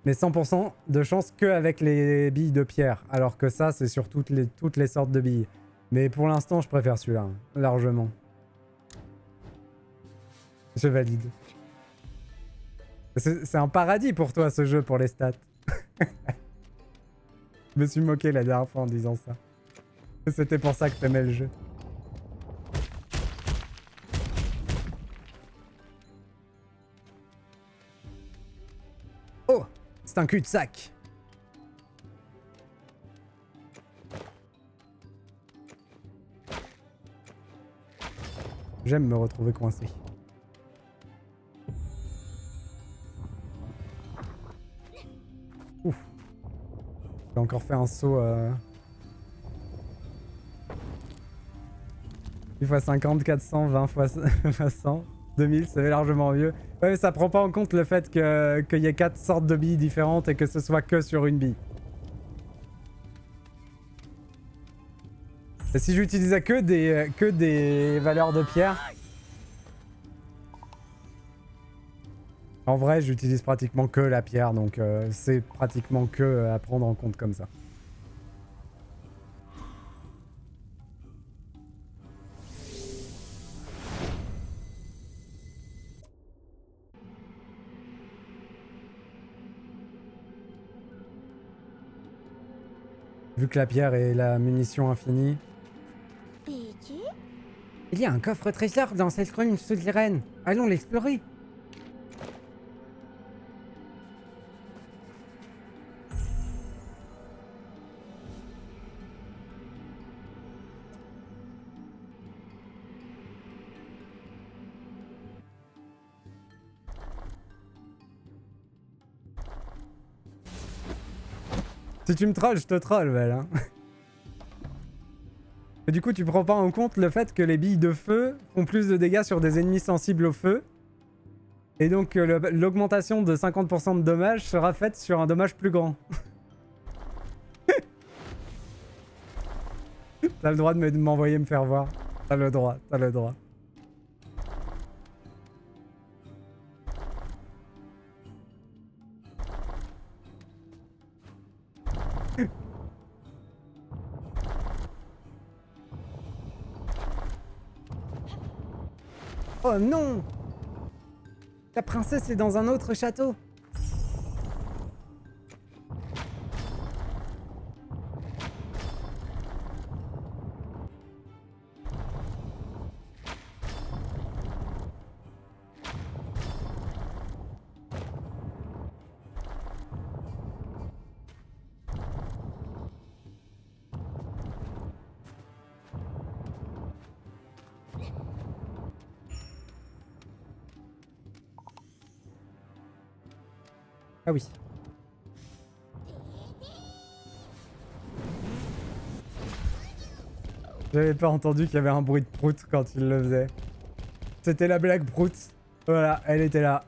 Mais 100% de chance que avec les billes de pierre. Alors que ça, c'est sur toutes les sortes de billes. Mais pour l'instant, je préfère celui-là, hein, largement. Je valide. C'est un paradis pour toi, ce jeu, pour les stats. Je me suis moqué la dernière fois en disant ça. C'était pour ça que t'aimais le jeu. Oh, c'est un cul-de-sac. J'aime me retrouver coincé. Ouf. J'ai encore fait un saut... 10 x 50, 400, 20 x 100, 2000, c'est largement mieux. Ouais, mais ça prend pas en compte le fait qu'il y ait 4 sortes de billes différentes et que ce soit que sur une bille. Et si j'utilisais que des valeurs de pierre... En vrai, j'utilise pratiquement que la pierre, donc c'est pratiquement que à prendre en compte comme ça. Vu que la pierre est la munition infinie. Il y a un coffre trésor dans cette colline souterraine. Allons l'explorer. Si tu me trolles, je te troll, Val. Hein. Et du coup, tu prends pas en compte le fait que les billes de feu font plus de dégâts sur des ennemis sensibles au feu. Et donc, l'augmentation de 50% de dommages sera faite sur un dommage plus grand. T'as le droit de m'envoyer me faire voir. T'as le droit, t'as le droit. Oh non! La princesse est dans un autre château. Ah oui. J'avais pas entendu qu'il y avait un bruit de prout quand il le faisait. C'était la blague prout. Voilà, elle était là.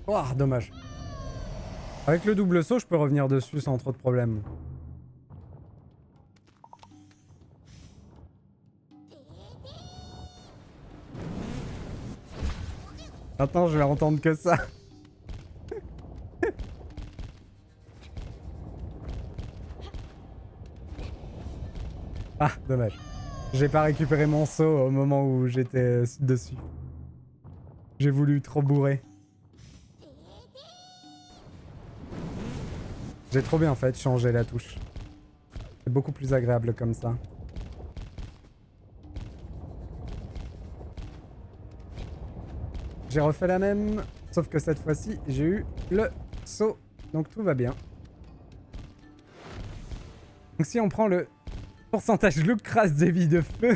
Oh, dommage. Avec le double saut, je peux revenir dessus sans trop de problème. Attends, je vais entendre que ça. Ah, dommage. J'ai pas récupéré mon saut au moment où j'étais dessus. J'ai voulu trop bourrer. J'ai trop bien fait de changer la touche. C'est beaucoup plus agréable comme ça. J'ai refait la même, sauf que cette fois-ci, j'ai eu le saut. Donc tout va bien. Donc si on prend le pourcentage look crasse des billes de feu,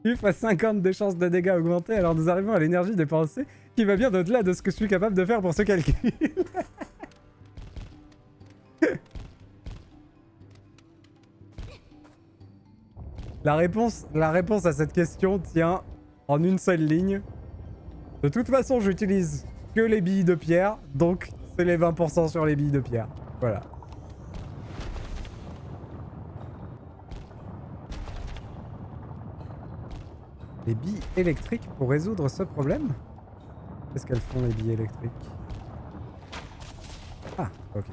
8 x 50 de chances de dégâts augmentés, alors nous arrivons à l'énergie dépensée qui va bien au-delà de ce que je suis capable de faire pour ce calcul. La réponse à cette question tient en une seule ligne. De toute façon, j'utilise que les billes de pierre, donc c'est les 20% sur les billes de pierre. Voilà. Les billes électriques pour résoudre ce problème? Qu'est-ce qu'elles font les billes électriques? Ah, ok.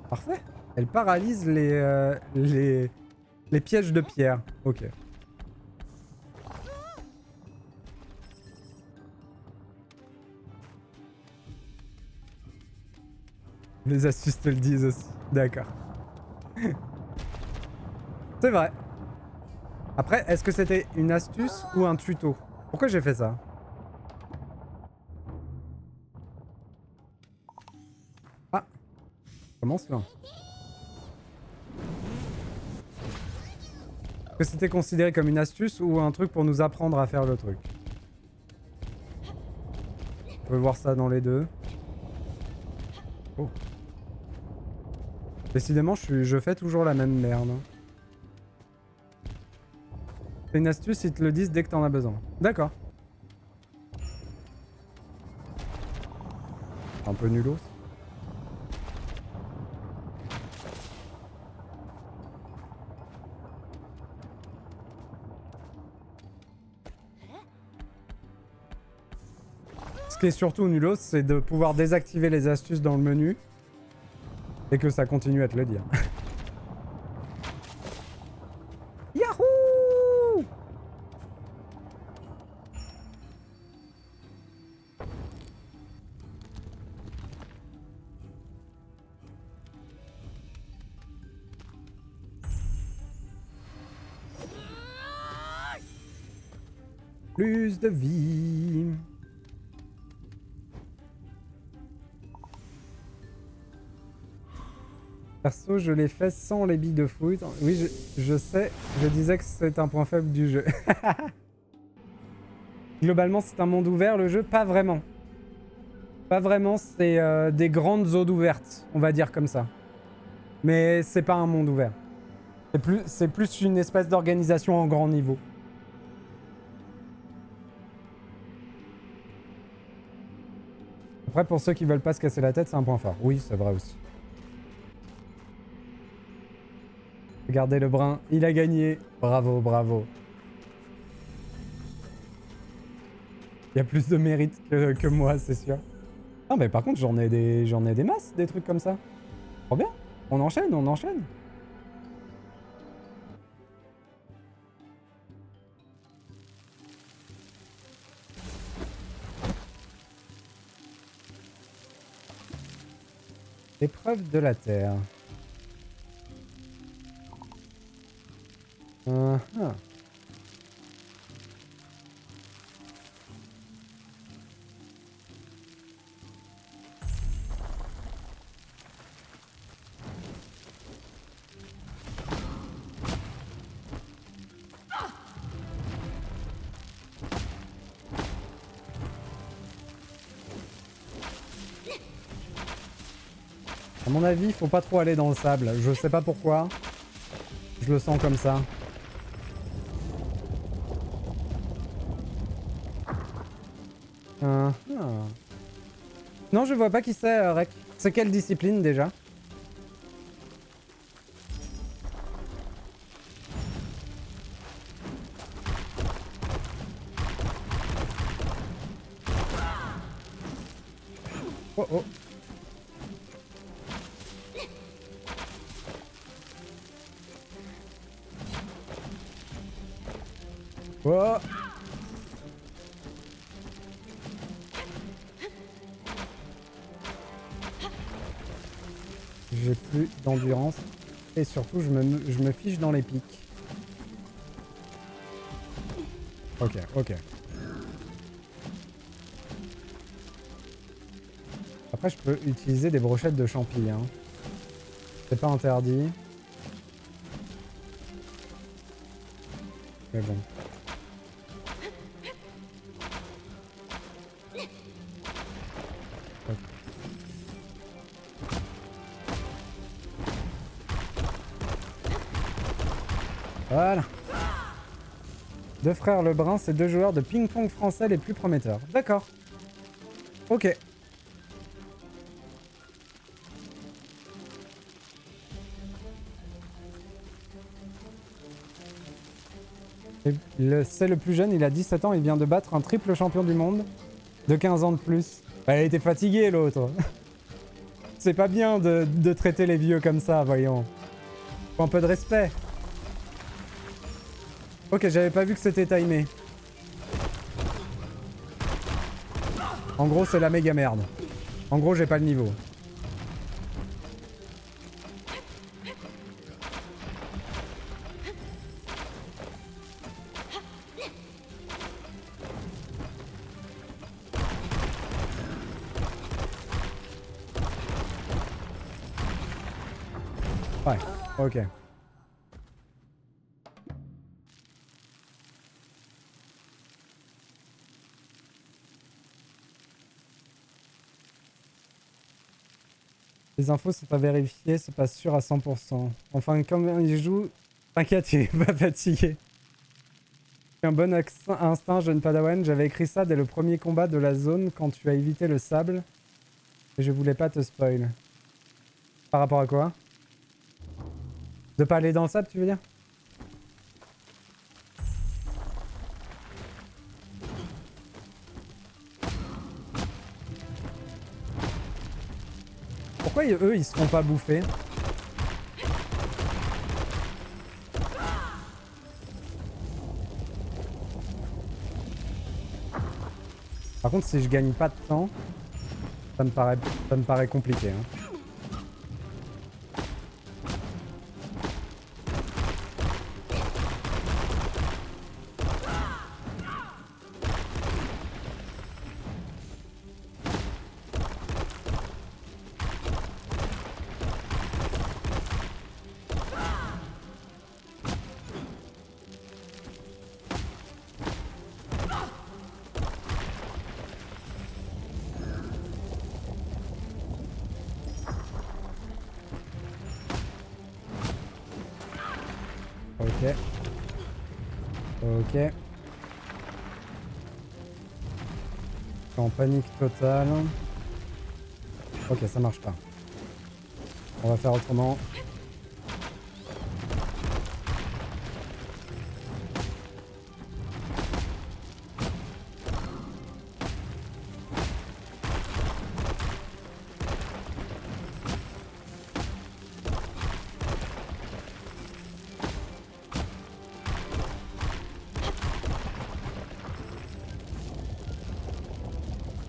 Parfait. Elles paralysent les pièges de pierre. Ok. Les astuces te le disent aussi. D'accord. C'est vrai. Après, est-ce que c'était une astuce ou un tuto? Pourquoi j'ai fait ça? Ah, comment ça? Est-ce que c'était considéré comme une astuce ou un truc pour nous apprendre à faire le truc? On peut voir ça dans les deux. Oh. Décidément, je fais toujours la même merde. C'est une astuce, ils te le disent dès que t'en as besoin. D'accord. Un peu nulos. Ce qui est surtout nulos, c'est de pouvoir désactiver les astuces dans le menu et que ça continue à te le dire. Yahoo! Plus de vie. Perso, je l'ai fait sans les billes de foot. Oui, je sais, je disais que c'est un point faible du jeu. Globalement, c'est un monde ouvert, le jeu? Pas vraiment. Pas vraiment, c'est des grandes zones ouvertes, on va dire comme ça. Mais c'est pas un monde ouvert. C'est plus une espèce d'organisation en grand niveau. Après, pour ceux qui veulent pas se casser la tête, c'est un point fort. Oui, c'est vrai aussi. Regardez le brun, il a gagné. Bravo, bravo. Il y a plus de mérite que moi, c'est sûr. Non, mais par contre, j'en ai des masses, des trucs comme ça. Trop bien. On enchaîne, on enchaîne. Épreuve de la Terre. Ah. À mon avis, faut pas trop aller dans le sable. Je sais pas pourquoi. Je le sens comme ça. Non, je vois pas qui c'est, Rek. C'est quelle discipline déjà? Oh oh. Oh. J'ai plus d'endurance. Et surtout, je me fiche dans les pics. Ok, ok. Après, je peux utiliser des brochettes de champignons. Hein. C'est pas interdit. Mais bon. Okay. Voilà. Deux frères Lebrun, c'est deux joueurs de ping-pong français les plus prometteurs. D'accord. Ok. C'est le plus jeune, il a 17 ans, il vient de battre un triple champion du monde de 15 ans de plus. Elle a été fatiguée l'autre. C'est pas bien de traiter les vieux comme ça, voyons. Faut un peu de respect. Ok, j'avais pas vu que c'était timé. En gros, c'est la méga merde. En gros, j'ai pas le niveau. Ouais, ok. Les infos sont à vérifier, c'est pas sûr à 100%. Enfin, comme il joue, t'inquiète, il est pas fatigué. Un bon instinct, jeune padawan, j'avais écrit ça dès le premier combat de la zone quand tu as évité le sable. Et je voulais pas te spoil. Par rapport à quoi? De pas aller dans le sable, tu veux dire? Pourquoi eux, ils se font pas bouffer? Par contre, si je gagne pas de temps, ça me paraît compliqué. Hein. Ok. Ok. Je suis en panique totale. Ok, ça marche pas. On va faire autrement.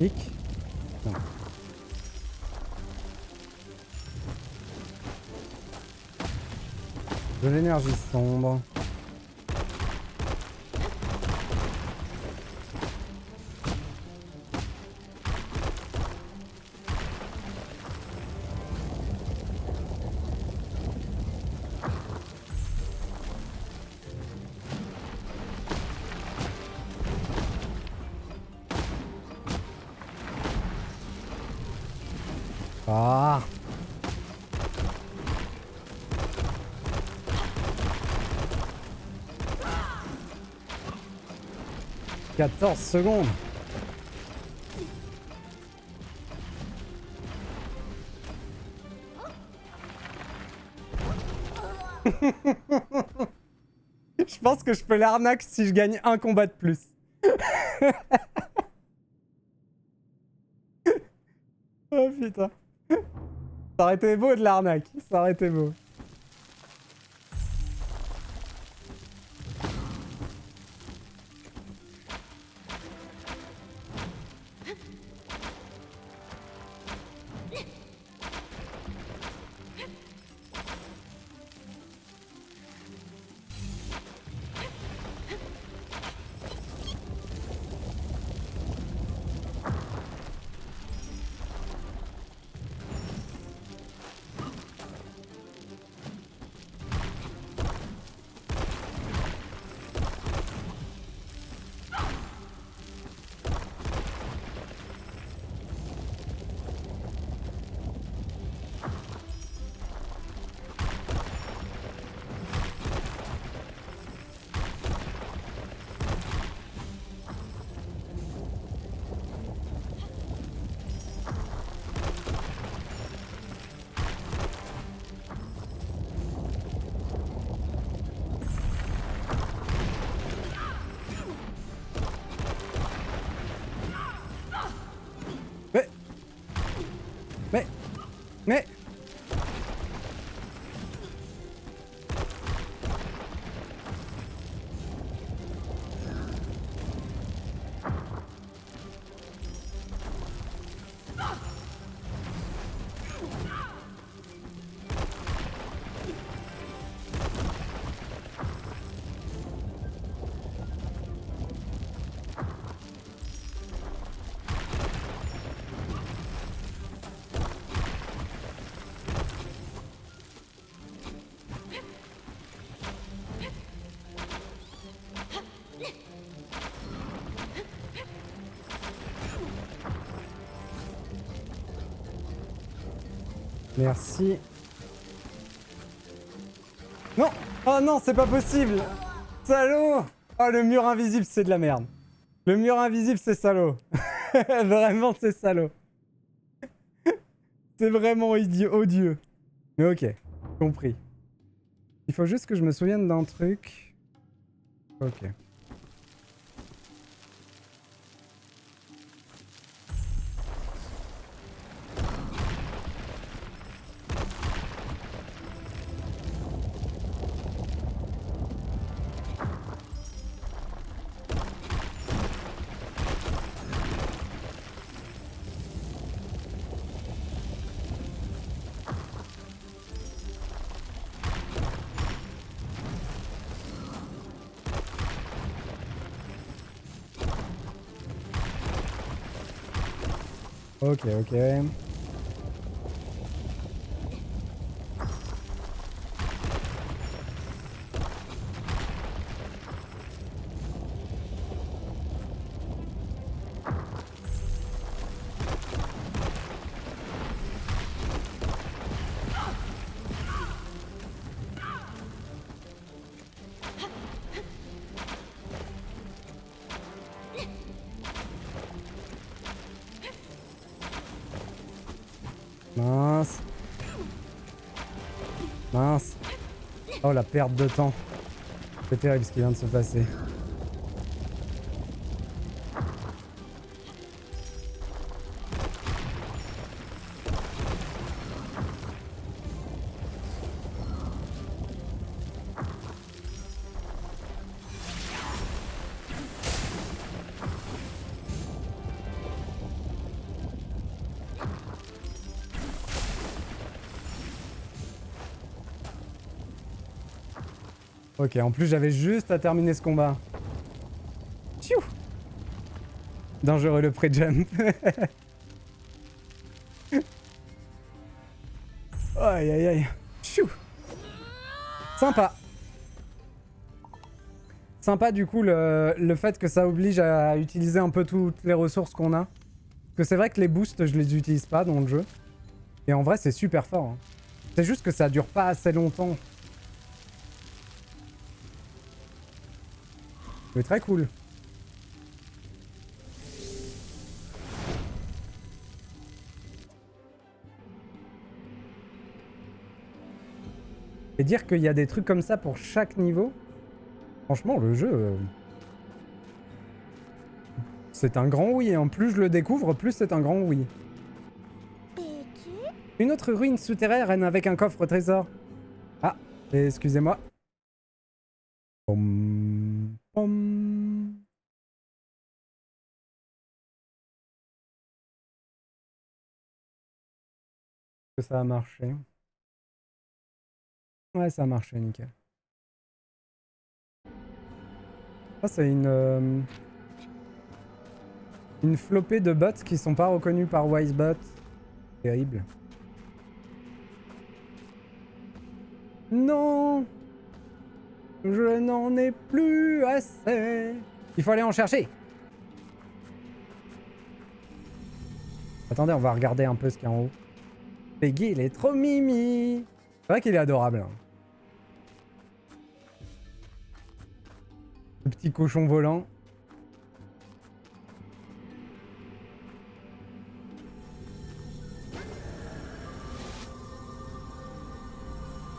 Hic. Non. De l'énergie sombre. Ah. 14 secondes. Je pense que je peux l'arnaque si je gagne un combat de plus. Oh putain. Ça aurait été beau de l'arnaque. Ça aurait été beau. Mais... Merci. Non! Oh non, c'est pas possible! Salaud! Oh, le mur invisible, c'est de la merde. Le mur invisible, c'est salaud. Vraiment, c'est salaud. C'est vraiment idiot, odieux. Mais ok, compris. Il faut juste que je me souvienne d'un truc. Ok. Ok, ok. Mince. Mince. Oh, la perte de temps. C'est terrible ce qui vient de se passer. Ok, en plus j'avais juste à terminer ce combat. Tchou! Dangereux le pré-jump. Aïe aïe aïe. Tchou! Sympa. Sympa du coup le fait que ça oblige à utiliser un peu toutes les ressources qu'on a. Parce que c'est vrai que les boosts je les utilise pas dans le jeu. Et en vrai c'est super fort. Hein. C'est juste que ça dure pas assez longtemps. Mais très cool. Et dire qu'il y a des trucs comme ça pour chaque niveau, franchement le jeu... c'est un grand oui, et en plus je le découvre, plus c'est un grand oui. Une autre ruine souterraine avec un coffre trésor. Ah, excusez-moi. Pom, pom. Que ça a marché. Ouais, ça a marché, nickel. Ça, c'est une flopée de bots qui sont pas reconnus par Wisebot. Terrible. Non! Je n'en ai plus assez. Il faut aller en chercher. Attendez, on va regarder un peu ce qu'il y a en haut. Peggy, il est trop mimi. C'est vrai qu'il est adorable. Hein. Le petit cochon volant.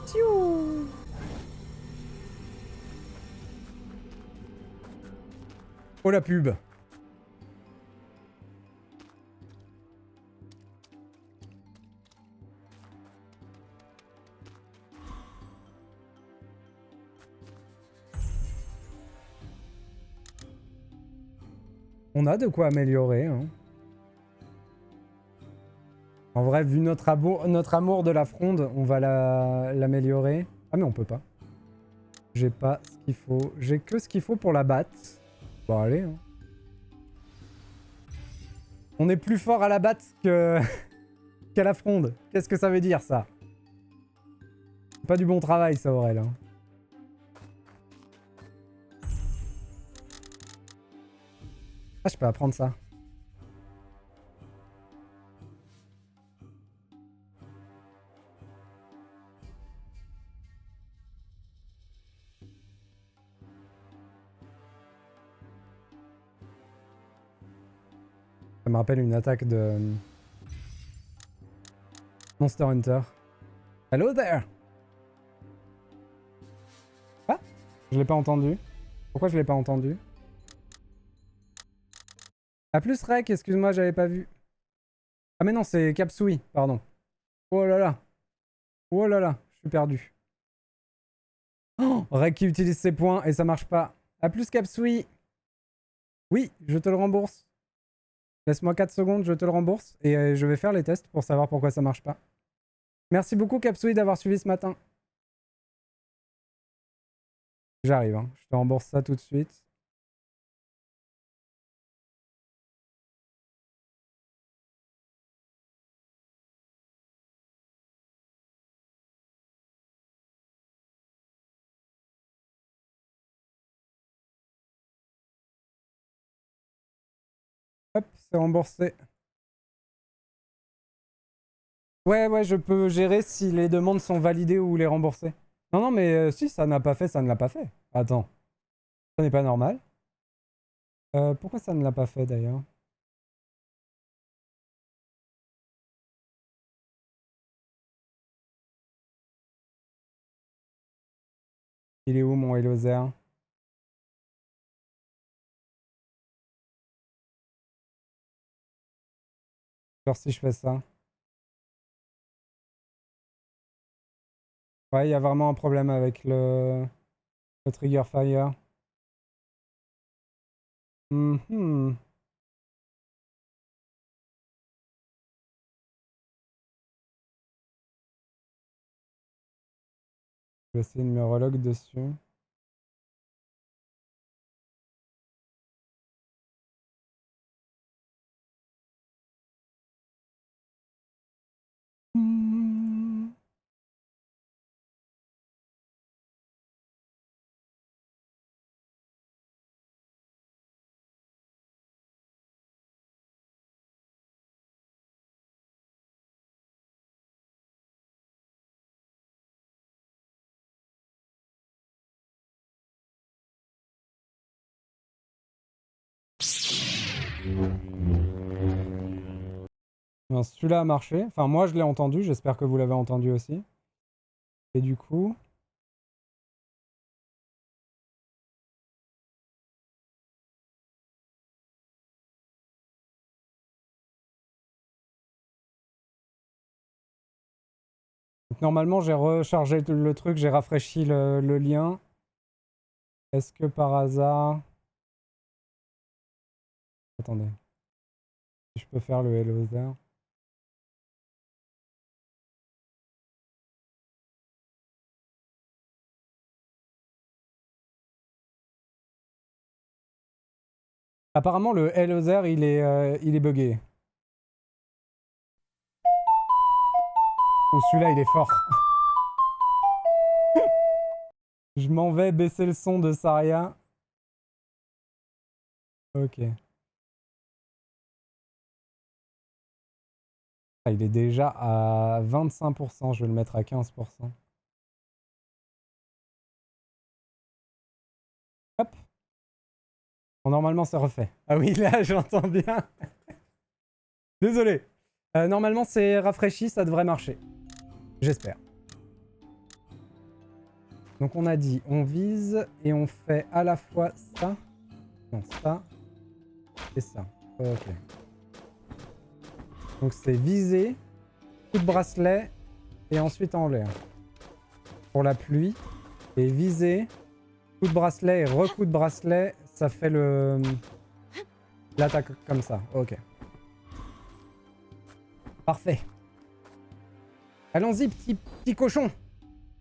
Tiou. Oh la pub. On a de quoi améliorer. Hein. En vrai, vu notre amour de la fronde, on va l'améliorer. Ah mais on peut pas. J'ai pas ce qu'il faut. J'ai que ce qu'il faut pour la batte. Bon allez. Hein. On est plus fort à la batte que qu'à la fronde. Qu'est-ce que ça veut dire ça? C'est pas du bon travail ça Aurel. Hein. Ah je peux apprendre ça. Ça me rappelle une attaque de Monster Hunter. Hello there! Ah! Je l'ai pas entendu. Pourquoi je l'ai pas entendu? A plus Rek, excuse-moi, j'avais pas vu. Ah mais non, c'est Capsui, pardon. Oh là là. Oh là là, je suis perdu. Oh, Rek qui utilise ses points et ça marche pas. A plus Capsui. Oui, je te le rembourse. Laisse-moi 4 secondes, je te le rembourse. Et je vais faire les tests pour savoir pourquoi ça marche pas. Merci beaucoup Capsui d'avoir suivi ce matin. J'arrive, hein. Je te rembourse ça tout de suite. Hop, c'est remboursé. Ouais, ouais, je peux gérer si les demandes sont validées ou les rembourser. Non, non, mais si ça n'a pas fait, ça ne l'a pas fait. Attends. Ça n'est pas normal. Pourquoi ça ne l'a pas fait d'ailleurs? Il est où mon Elozer? Genre si je fais ça. Ouais, il y a vraiment un problème avec le Trigger Fire. Mhm. Je vais essayer de me relog dessus. Hmm. Non, celui-là a marché. Enfin, moi, je l'ai entendu. J'espère que vous l'avez entendu aussi. Et du coup... Donc, normalement, j'ai rechargé le truc. J'ai rafraîchi le lien. Est-ce que par hasard... Attendez. Si je peux faire le Hello There. Apparemment, le Hello There, il est buggé. Oh, celui-là, il est fort. Je m'en vais baisser le son de Saria. Ok. Ah, il est déjà à 25%. Je vais le mettre à 15%. Hop. Bon, normalement, c'est refait. Ah oui, là, j'entends bien. Désolé. Normalement, c'est rafraîchi. Ça devrait marcher. J'espère. Donc, on a dit, on vise et on fait à la fois ça. Non, ça. Et ça. Ok. Donc, c'est viser, coup de bracelet et ensuite en l'air. Pour la pluie. Et viser, coup de bracelet et recoup de bracelet, ça fait l'attaque comme ça. Ok. Parfait. Allons-y, petit cochon.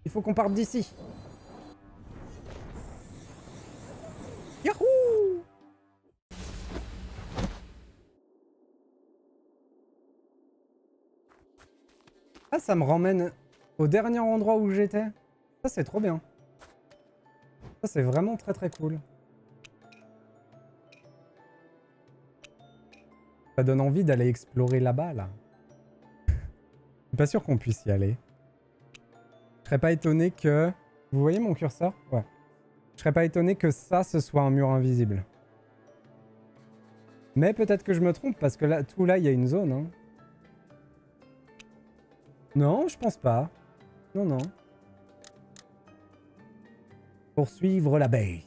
Il faut qu'on parte d'ici. Yahoo! Ah, ça me ramène au dernier endroit où j'étais. Ça, c'est trop bien. Ça, c'est vraiment très très cool. Ça donne envie d'aller explorer là-bas, là. Je suis pas sûr qu'on puisse y aller. Je serais pas étonné que... Vous voyez mon curseur? Ouais. Je serais pas étonné que ça, ce soit un mur invisible. Mais peut-être que je me trompe, parce que là, tout là, il y a une zone. Hein. Non, je pense pas. Non, non. Poursuivre la bête.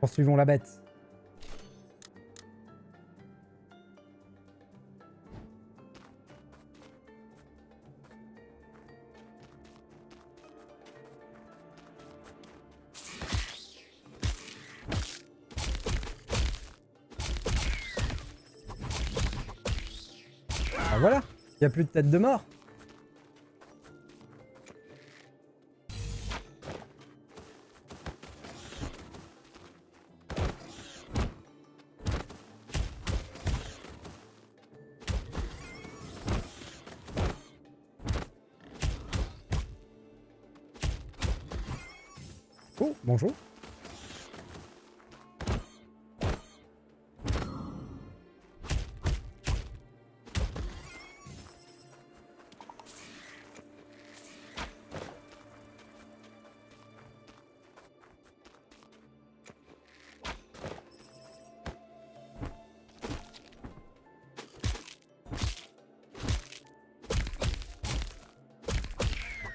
Poursuivons la bête. Ah voilà, il n'y a plus de tête de mort. Oh, bonjour.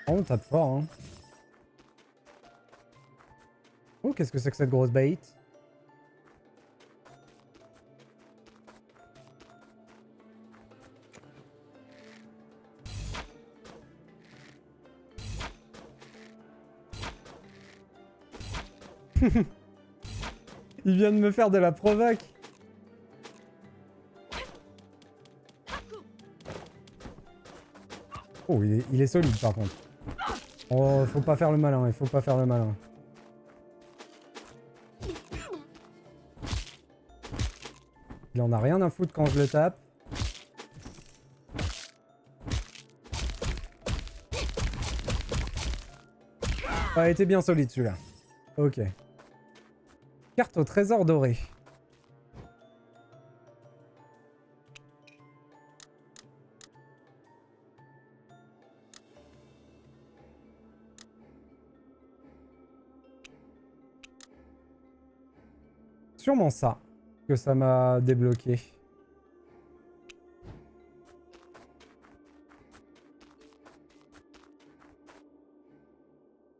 Oh, on tape fort, hein. Oh, qu'est-ce que c'est que cette grosse bait? Il vient de me faire de la provoque. Oh, il est solide par contre. Oh, faut pas faire le malin, il faut pas faire le malin. Il en a rien à foutre quand je le tape. Ah, il était bien solide celui-là. Ok. Carte au trésor doré. Sûrement ça que ça m'a débloqué.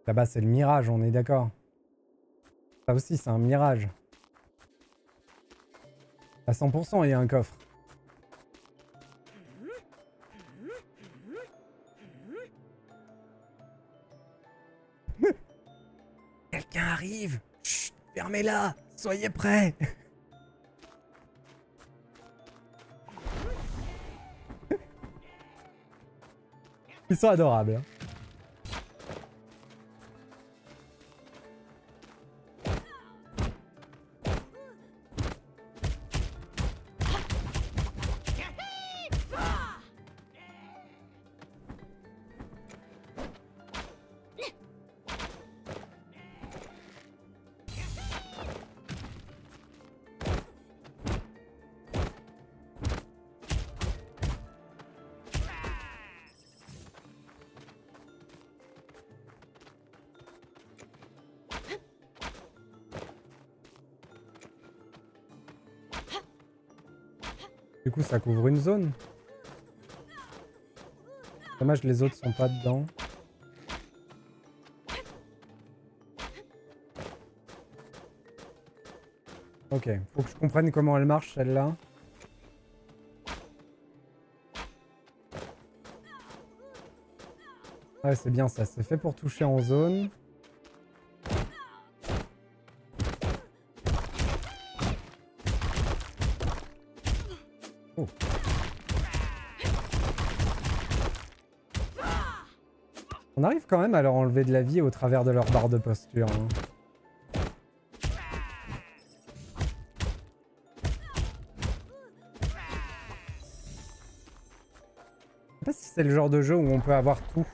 Là-bas, c'est le mirage, on est d'accord. Ça aussi, c'est un mirage. À 100%, il y a un coffre. Quelqu'un arrive. Chut, fermez-la. Soyez prêts. Ils sont adorables. Hein. Du coup, ça couvre une zone. Dommage, les autres sont pas dedans. Ok, faut que je comprenne comment elle marche, celle-là. Ouais, c'est bien ça. C'est fait pour toucher en zone. Oh. On arrive quand même à leur enlever de la vie au travers de leur barre de posture. Hein. Je sais pas si c'est le genre de jeu où on peut avoir tout.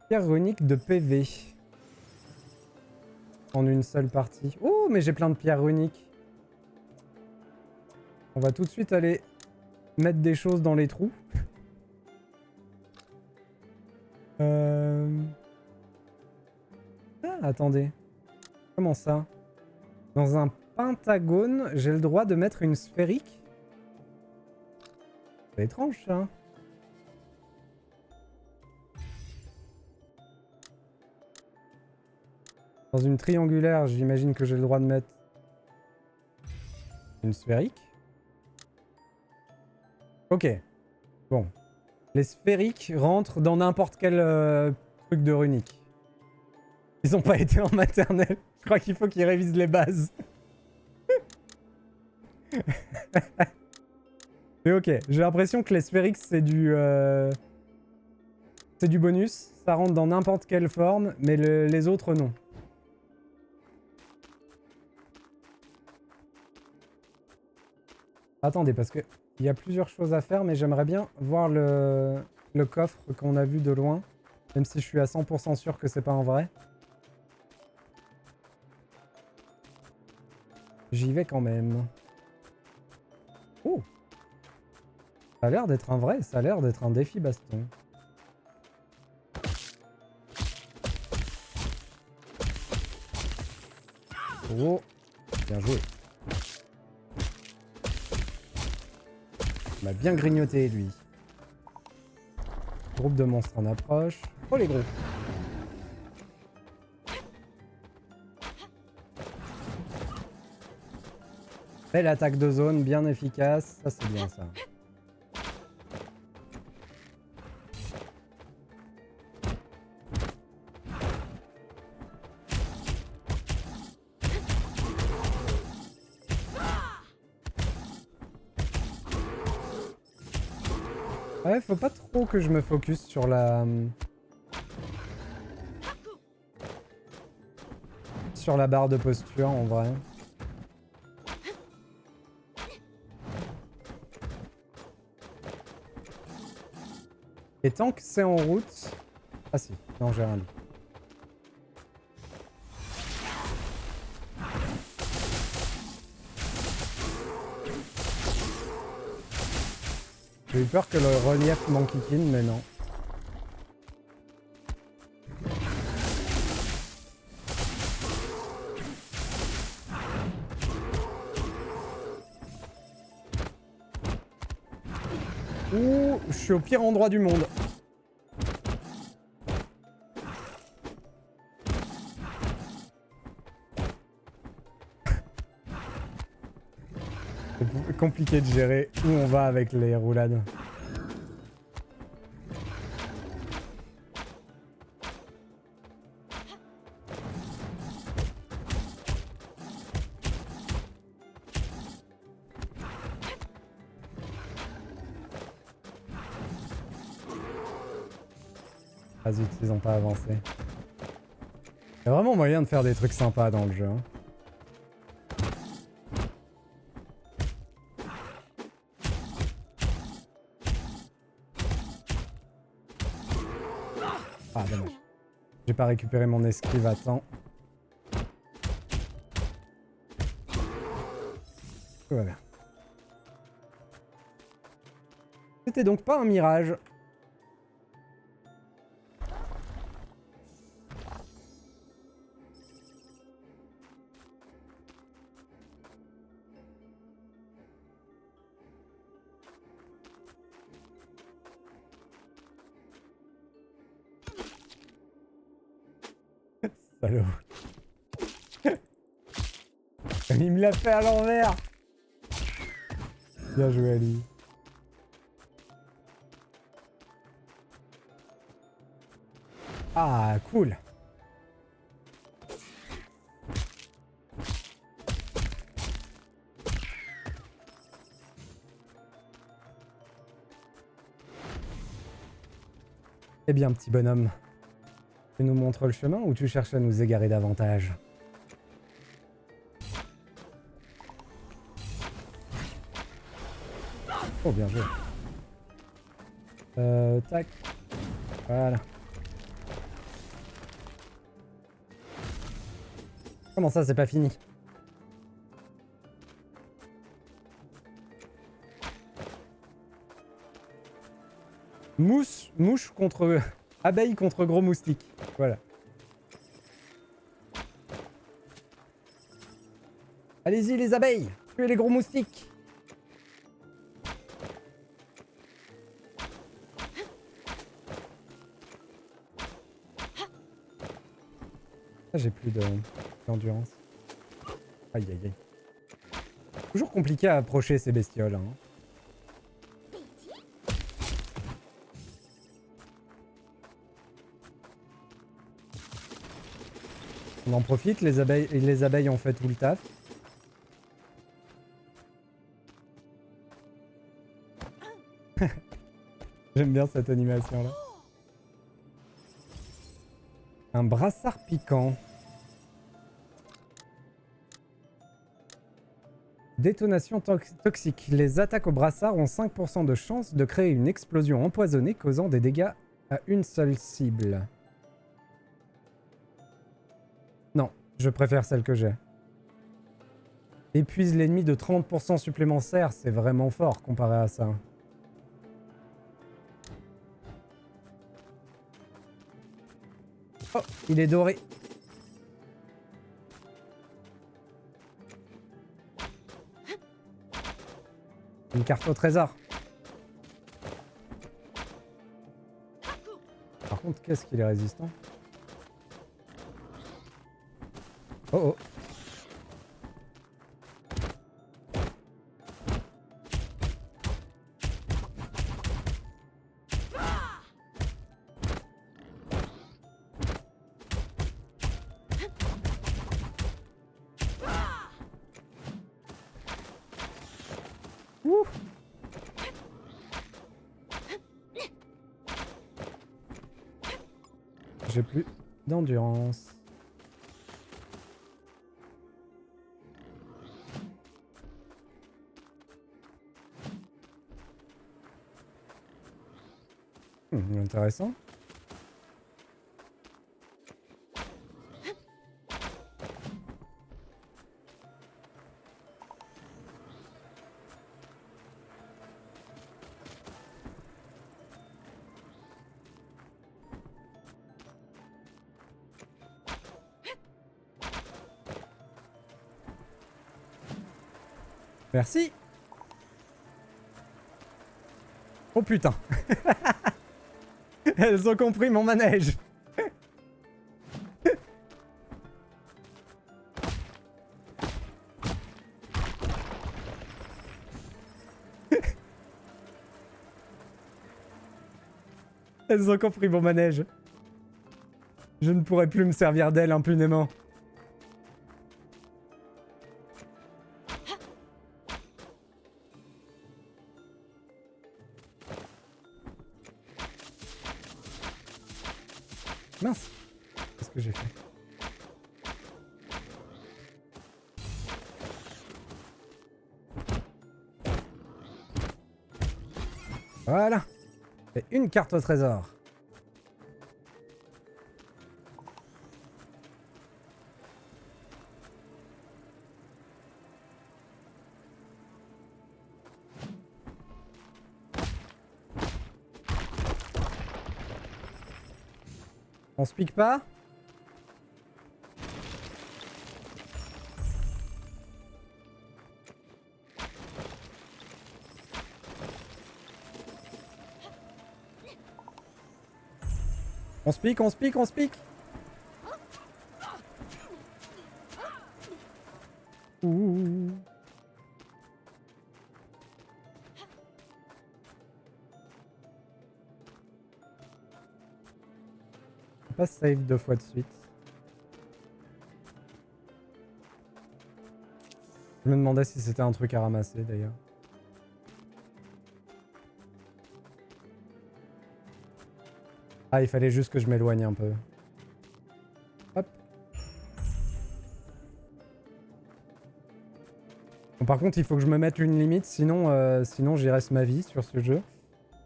Pierre runique de PV. En une seule partie. Oh, mais j'ai plein de pierres runiques. On va tout de suite aller mettre des choses dans les trous. Ah, attendez. Comment ça? Dans un pentagone, j'ai le droit de mettre une sphérique? C'est étrange, ça. Dans une triangulaire, j'imagine que j'ai le droit de mettre une sphérique. Ok. Bon. Les sphériques rentrent dans n'importe quel truc de runique. Ils ont pas été en maternelle. Je crois qu'il faut qu'ils révisent les bases. Mais ok, j'ai l'impression que les sphériques c'est du bonus. Ça rentre dans n'importe quelle forme, mais les autres non. Attendez, parce que il y a plusieurs choses à faire, mais j'aimerais bien voir le coffre qu'on a vu de loin. Même si je suis à 100% sûr que c'est pas un vrai. J'y vais quand même. Oh! Ça a l'air d'être un vrai, ça a l'air d'être un défi baston. Oh! Bien joué. Il m'a bien grignoté, lui. Groupe de monstres en approche. Oh, les gros! Belle attaque de zone, bien efficace. Ça, c'est bien, ça. Ouais, faut pas trop que je me focus sur la... sur la barre de posture, en vrai. Et tant que c'est en route... Ah si, non, j'ai rien dit. J'ai eu peur que le relief m'enquiquine, mais non. Ouh, je suis au pire endroit du monde. C'est compliqué de gérer où on va avec les roulades. Ah zut, ils ont pas avancé. Il y a vraiment moyen de faire des trucs sympas dans le jeu. Hein. Ah dommage. J'ai pas récupéré mon esquive à temps. Tout va bien. C'était donc pas un mirage. Salaud. Il me l'a fait à l'envers. Bien joué à lui. Ah, cool. Eh bien, petit bonhomme. Tu nous montres le chemin ou tu cherches à nous égarer davantage? Oh, bien joué. Tac. Voilà. Comment ça, c'est pas fini? Mouche contre... Abeille contre gros moustique. Voilà. Allez-y les abeilles, tuez les gros moustiques. Ah, j'ai plus d'endurance. Aïe aïe aïe. Toujours compliqué à approcher ces bestioles. Hein. On en profite, les abeilles ont fait tout le taf. J'aime bien cette animation là. Un brassard piquant. Détonation toxique. Les attaques au brassard ont 5% de chance de créer une explosion empoisonnée causant des dégâts à une seule cible. Non, je préfère celle que j'ai. Épuise l'ennemi de 30% supplémentaire, c'est vraiment fort comparé à ça. Oh, il est doré. Une carte au trésor. Par contre, qu'est-ce qu'il est résistant? Oh oh. Ouh. J'ai plus d'endurance. Intéressant. Merci. Oh putain. Elles ont compris mon manège. Elles ont compris mon manège. Je ne pourrai plus me servir d'elles impunément. Mince. Qu'est-ce que j'ai fait? Voilà. Et une carte au trésor. On se pique pas? On se pique, on se pique, on se pique. Ouh. Pas save 2 fois de suite. Je me demandais si c'était un truc à ramasser d'ailleurs. Ah, il fallait juste que je m'éloigne un peu. Hop. Bon, par contre, il faut que je me mette une limite, sinon, sinon j'y reste ma vie sur ce jeu.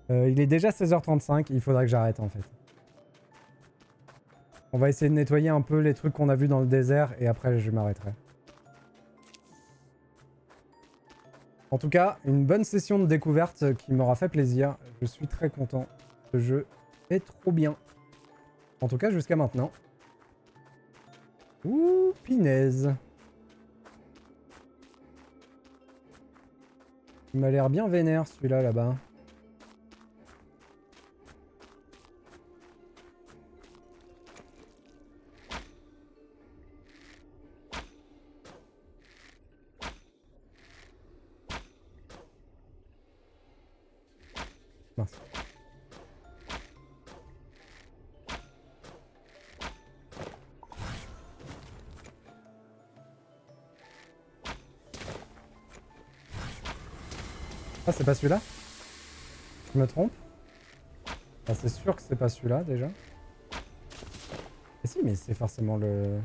Il est déjà 16h35, il faudrait que j'arrête en fait. On va essayer de nettoyer un peu les trucs qu'on a vus dans le désert et après je m'arrêterai. En tout cas, une bonne session de découverte qui m'aura fait plaisir. Je suis très content. Ce jeu est trop bien. En tout cas, jusqu'à maintenant. Ouh, pinaise. Il m'a l'air bien vénère celui-là là-bas. Mince. Ah, c'est pas celui-là? Je me trompe? Ah, c'est sûr que c'est pas celui-là déjà. Et si, mais c'est forcément le...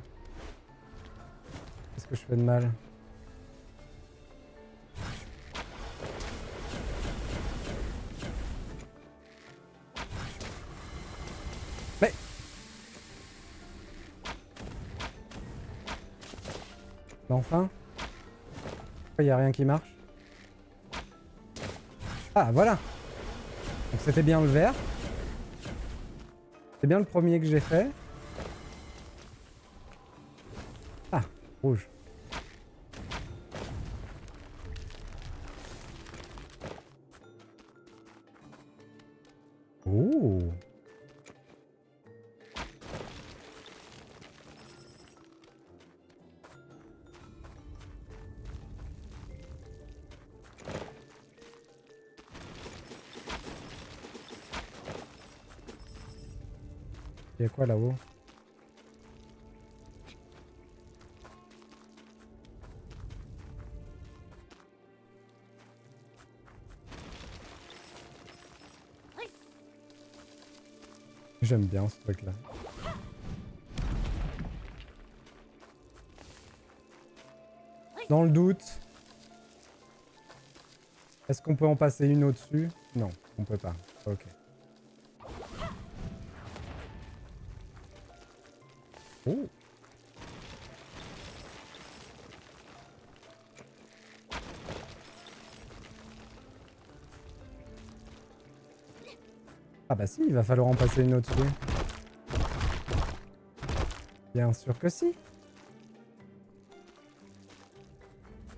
Qu'est-ce que je fais de mal? Mais... Bah enfin? Pourquoi y a rien qui marche? Ah, voilà! Donc c'était bien le vert. C'est bien le premier que j'ai fait. Ah, rouge. Oh! Il y a quoi là-haut? J'aime bien ce truc-là. Dans le doute, est-ce qu'on peut en passer une au-dessus? Non, on peut pas. Ok. Oh. Ah bah si, il va falloir en passer une au-dessus. Bien sûr que si.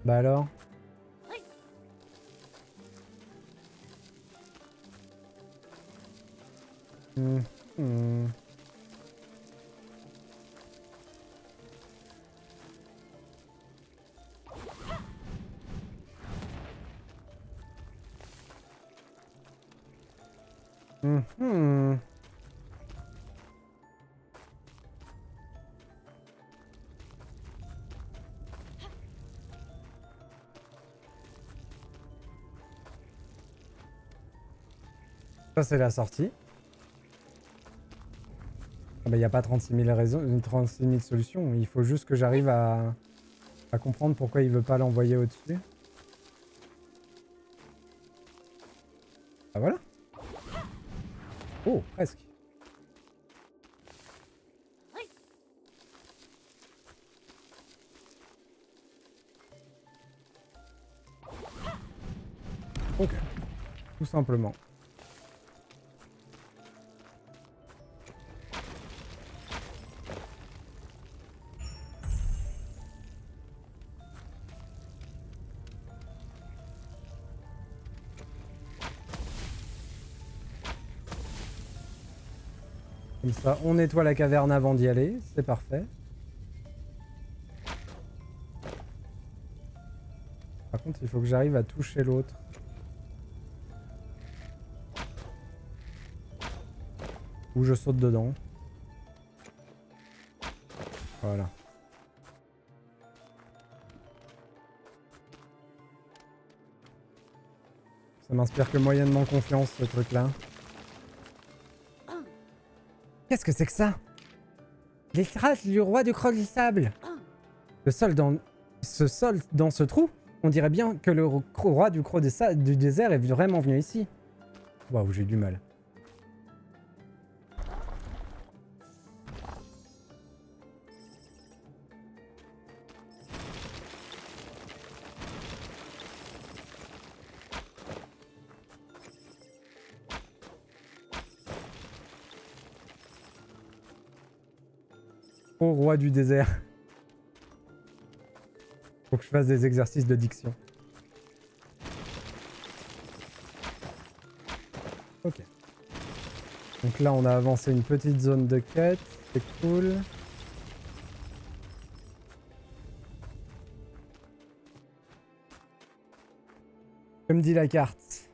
Bah alors? Hmm. Hmm. Hmm. Ça c'est la sortie. Ah bah y a pas 36 000 raisons, 36 000 solutions. Il faut juste que j'arrive à comprendre pourquoi il veut pas l'envoyer au-dessus. Ah voilà. Oh, presque. Ok. Tout simplement. Comme ça, on nettoie la caverne avant d'y aller. C'est parfait. Par contre, il faut que j'arrive à toucher l'autre. Ou je saute dedans. Voilà. Ça m'inspire que moyennement confiance, ce truc-là. Qu'est-ce que c'est que ça? Les traces du roi du Creux du Sable. Le sol dans... Ce sol dans ce trou, on dirait bien que le roi du Creux du désert est vraiment venu ici. Waouh, j'ai du mal. Au roi du désert. Faut que je fasse des exercices de diction. Ok. Donc là, on a avancé une petite zone de quête. C'est cool. Comme dit la carte.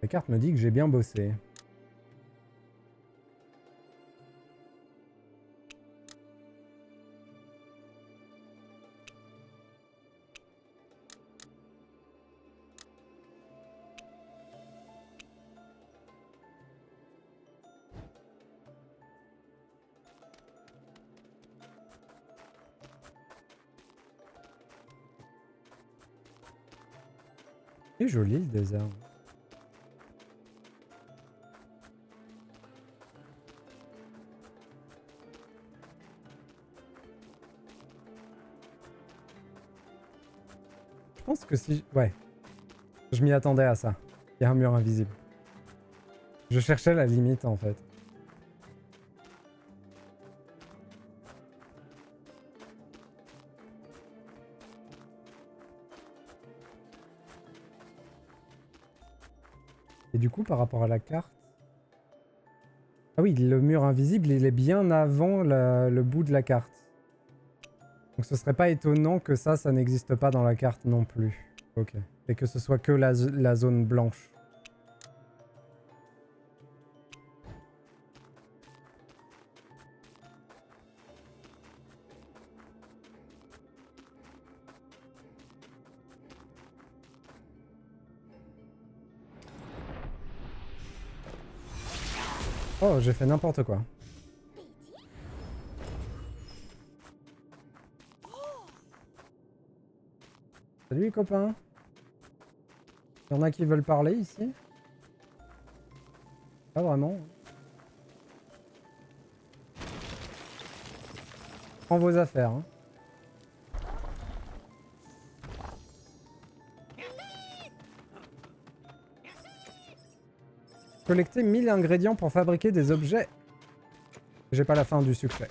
La carte me dit que j'ai bien bossé. C'est joli le désert. Je pense que si... Ouais. Je m'y attendais à ça. Il y a un mur invisible. Je cherchais la limite en fait. Et du coup, par rapport à la carte... Ah oui, le mur invisible, il est bien avant le bout de la carte. Donc ce serait pas étonnant que ça n'existe pas dans la carte non plus. Ok. Et que ce soit que la zone blanche. Oh, j'ai fait n'importe quoi. Salut copain. Y'en a qui veulent parler ici? Pas vraiment. Prends vos affaires. Hein. Collecter 1000 ingrédients pour fabriquer des objets. J'ai pas la fin du succès.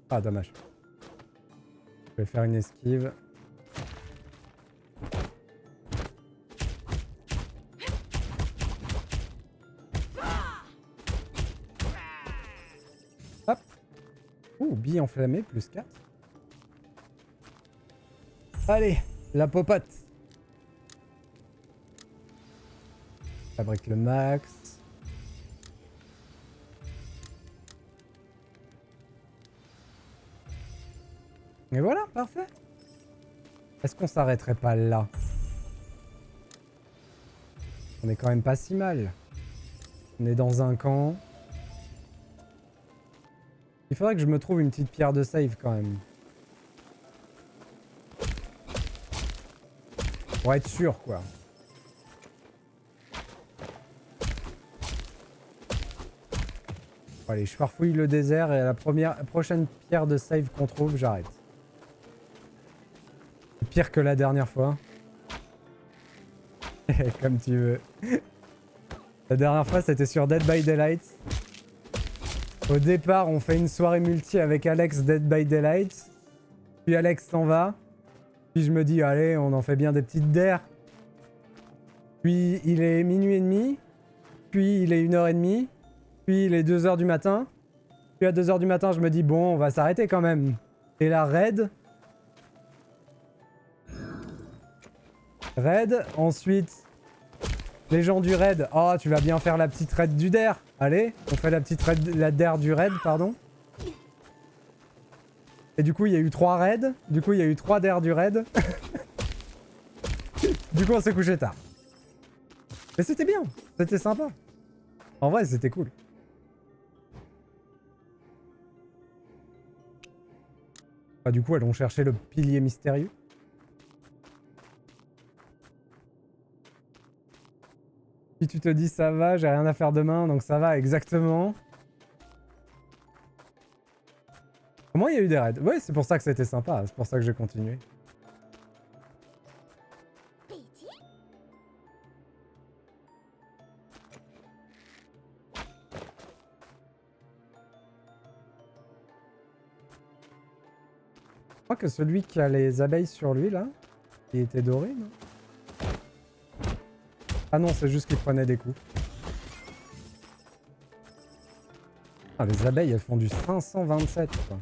Ah, dommage. Je vais faire une esquive. Hop. Ouh, bille enflammée, plus 4. Allez, la popote. Fabrique le max. Et voilà, parfait. Est-ce qu'on s'arrêterait pas là? On est quand même pas si mal. On est dans un camp. Il faudrait que je me trouve une petite pierre de save quand même. Pour être sûr, quoi. Bon, allez, je farfouille le désert et à la prochaine pierre de save qu'on trouve, j'arrête. Pire que la dernière fois. Comme tu veux. La dernière fois, c'était sur Dead by Daylight. Au départ, on fait une soirée multi avec Alex Dead by Daylight. Puis Alex s'en va. Puis je me dis, allez, on en fait bien des petites DER. Puis il est minuit et demi. Puis il est 1h30. Puis il est 2h du matin. Puis à 2h du matin, je me dis, bon, on va s'arrêter quand même. Et la raid. Raid. Ensuite, les gens du raid. Oh, tu vas bien faire la petite raid du DER. Allez, on fait la petite raid, la DER du raid, pardon. Et du coup, il y a eu 3 raids. Du coup, il y a eu 3 DER du raid. Du coup, on s'est couché tard. Mais c'était bien. C'était sympa. En vrai, c'était cool. Bah, du coup, elles ont cherché le pilier mystérieux. Si tu te dis ça va, j'ai rien à faire demain, donc ça va, exactement. Au moins, il y a eu des raids. Ouais, c'est pour ça que c'était sympa, c'est pour ça que j'ai continué. Je crois que celui qui a les abeilles sur lui, là, il était doré, non? Ah non, c'est juste qu'il prenait des coups. Ah, les abeilles, elles font du 527, quoi.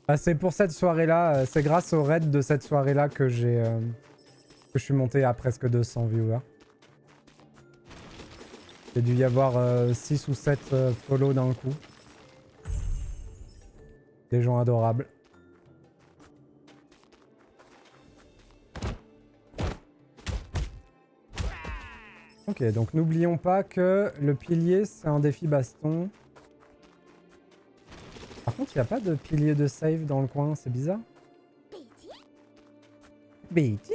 Ah, c'est pour cette soirée-là, c'est grâce au raid de cette soirée-là que j'ai que je suis monté à presque 200 viewers. Il y a dû y avoir 6 ou 7 follow d'un coup. Des gens adorables. Ok, donc n'oublions pas que le pilier, c'est un défi baston. Par contre, il n'y a pas de pilier de save dans le coin, c'est bizarre. Betty?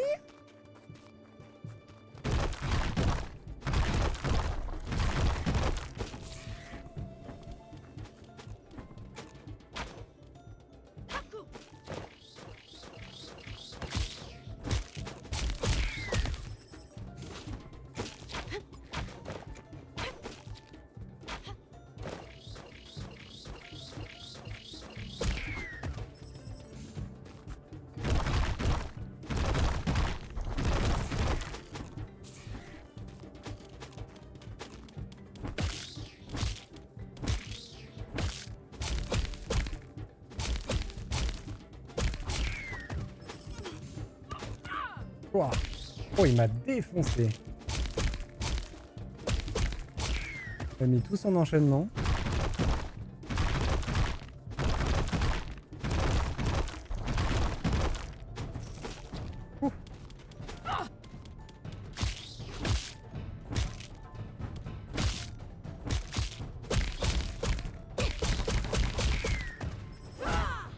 Ouah. Oh, il m'a défoncé. Il a mis tout son enchaînement. Ouh.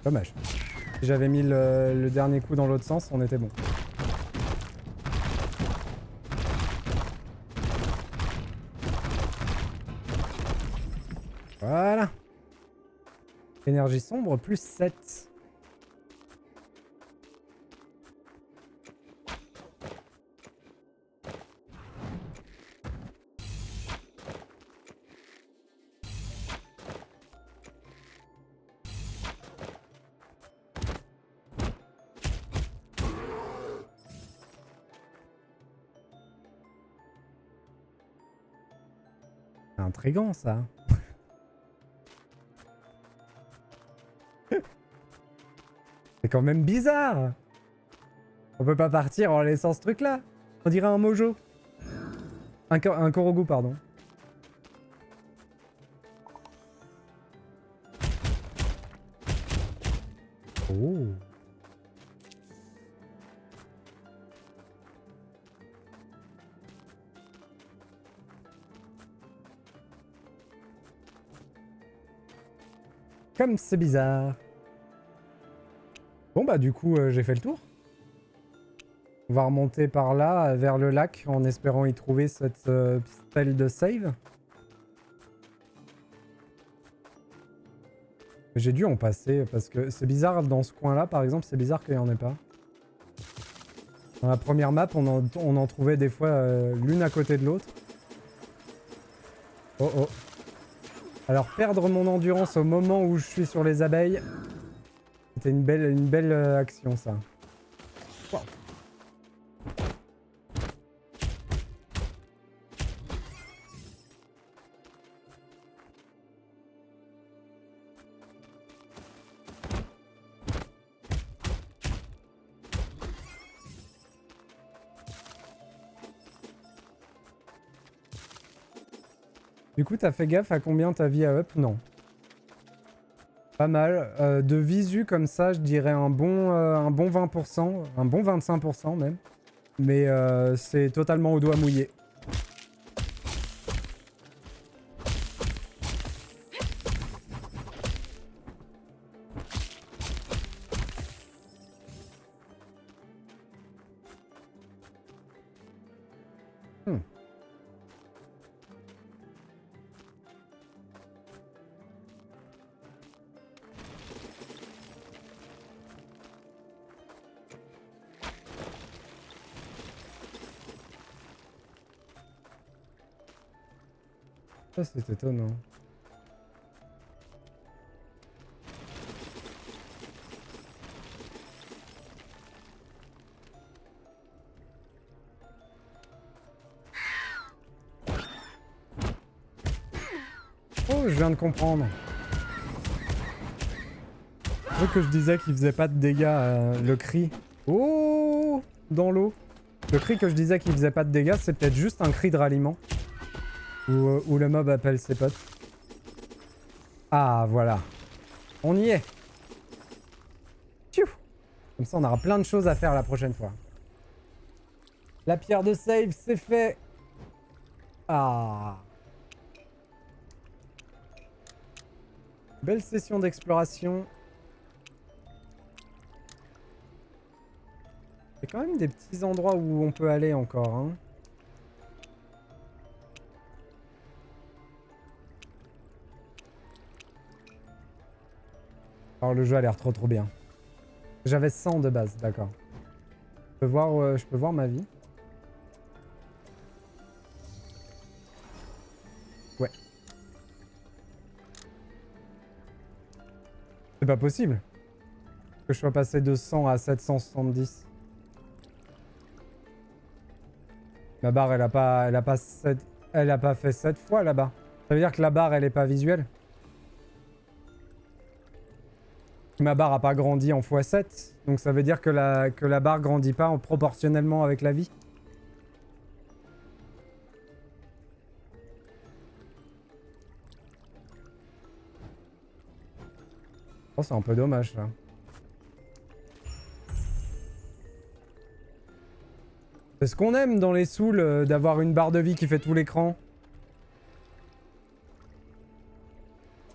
Dommage. Si j'avais mis le dernier coup dans l'autre sens, on était bon. Voilà. Énergie sombre, plus 7. C'est intriguant, ça. C'est quand même bizarre. On peut pas partir en laissant ce truc-là. On dirait un mojo. Un Korogu, pardon. Oh. Comme c'est bizarre. Bon bah du coup j'ai fait le tour. On va remonter par là vers le lac en espérant y trouver cette pistole de save. J'ai dû en passer parce que c'est bizarre dans ce coin là par exemple, c'est bizarre qu'il n'y en ait pas. Dans la première map on en trouvait des fois l'une à côté de l'autre. Oh oh. Alors perdre mon endurance au moment où je suis sur les abeilles, c'était une belle action ça. Wow. Du coup, t'as fait gaffe à combien ta vie a up? Non. Pas mal. De visu comme ça, je dirais un bon 20%, un bon 25% même. Mais c'est totalement au doigt mouillé. Ça, c'est étonnant. Oh, je viens de comprendre. Je que je disais qu'il faisait pas de dégâts, le cri. Oh, dans l'eau. Le cri que je disais qu'il faisait pas de dégâts, c'est peut-être juste un cri de ralliement. Où le mob appelle ses potes. Ah, voilà. On y est. Tchou. Comme ça, on aura plein de choses à faire la prochaine fois. La pierre de save, c'est fait. Ah. Belle session d'exploration. Il y a quand même des petits endroits où on peut aller encore, hein. Alors le jeu a l'air trop bien. J'avais 100 de base, d'accord. Je peux voir ma vie. Ouais. C'est pas possible que je sois passé de 100 à 770. Ma barre, elle a pas fait 7 fois là-bas. Ça veut dire que la barre, elle est pas visuelle. Ma barre a pas grandi en x7, donc ça veut dire que la barre grandit pas proportionnellement avec la vie. Oh, c'est un peu dommage ça. C'est ce qu'on aime dans les Souls, d'avoir une barre de vie qui fait tout l'écran.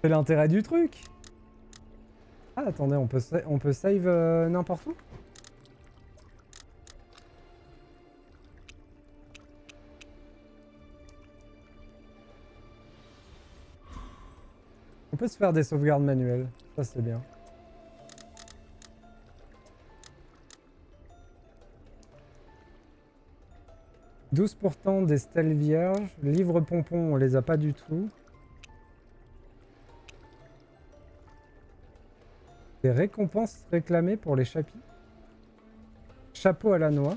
C'est l'intérêt du truc. Ah, attendez, on peut save n'importe où? On peut se faire des sauvegardes manuelles. Ça, c'est bien. « 12% des stèles vierges. Livres pompons, on les a pas du tout. Des récompenses réclamées pour les chapitres. Chapeau à la noix.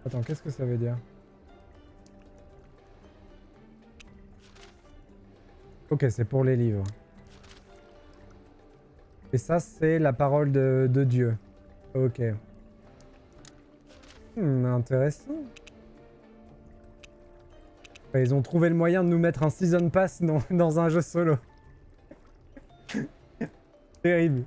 Attends, qu'est-ce que ça veut dire? Ok, c'est pour les livres. Et ça, c'est la parole de Dieu. Ok. Intéressant. Ils ont trouvé le moyen de nous mettre un Season Pass dans un jeu solo. Terrible.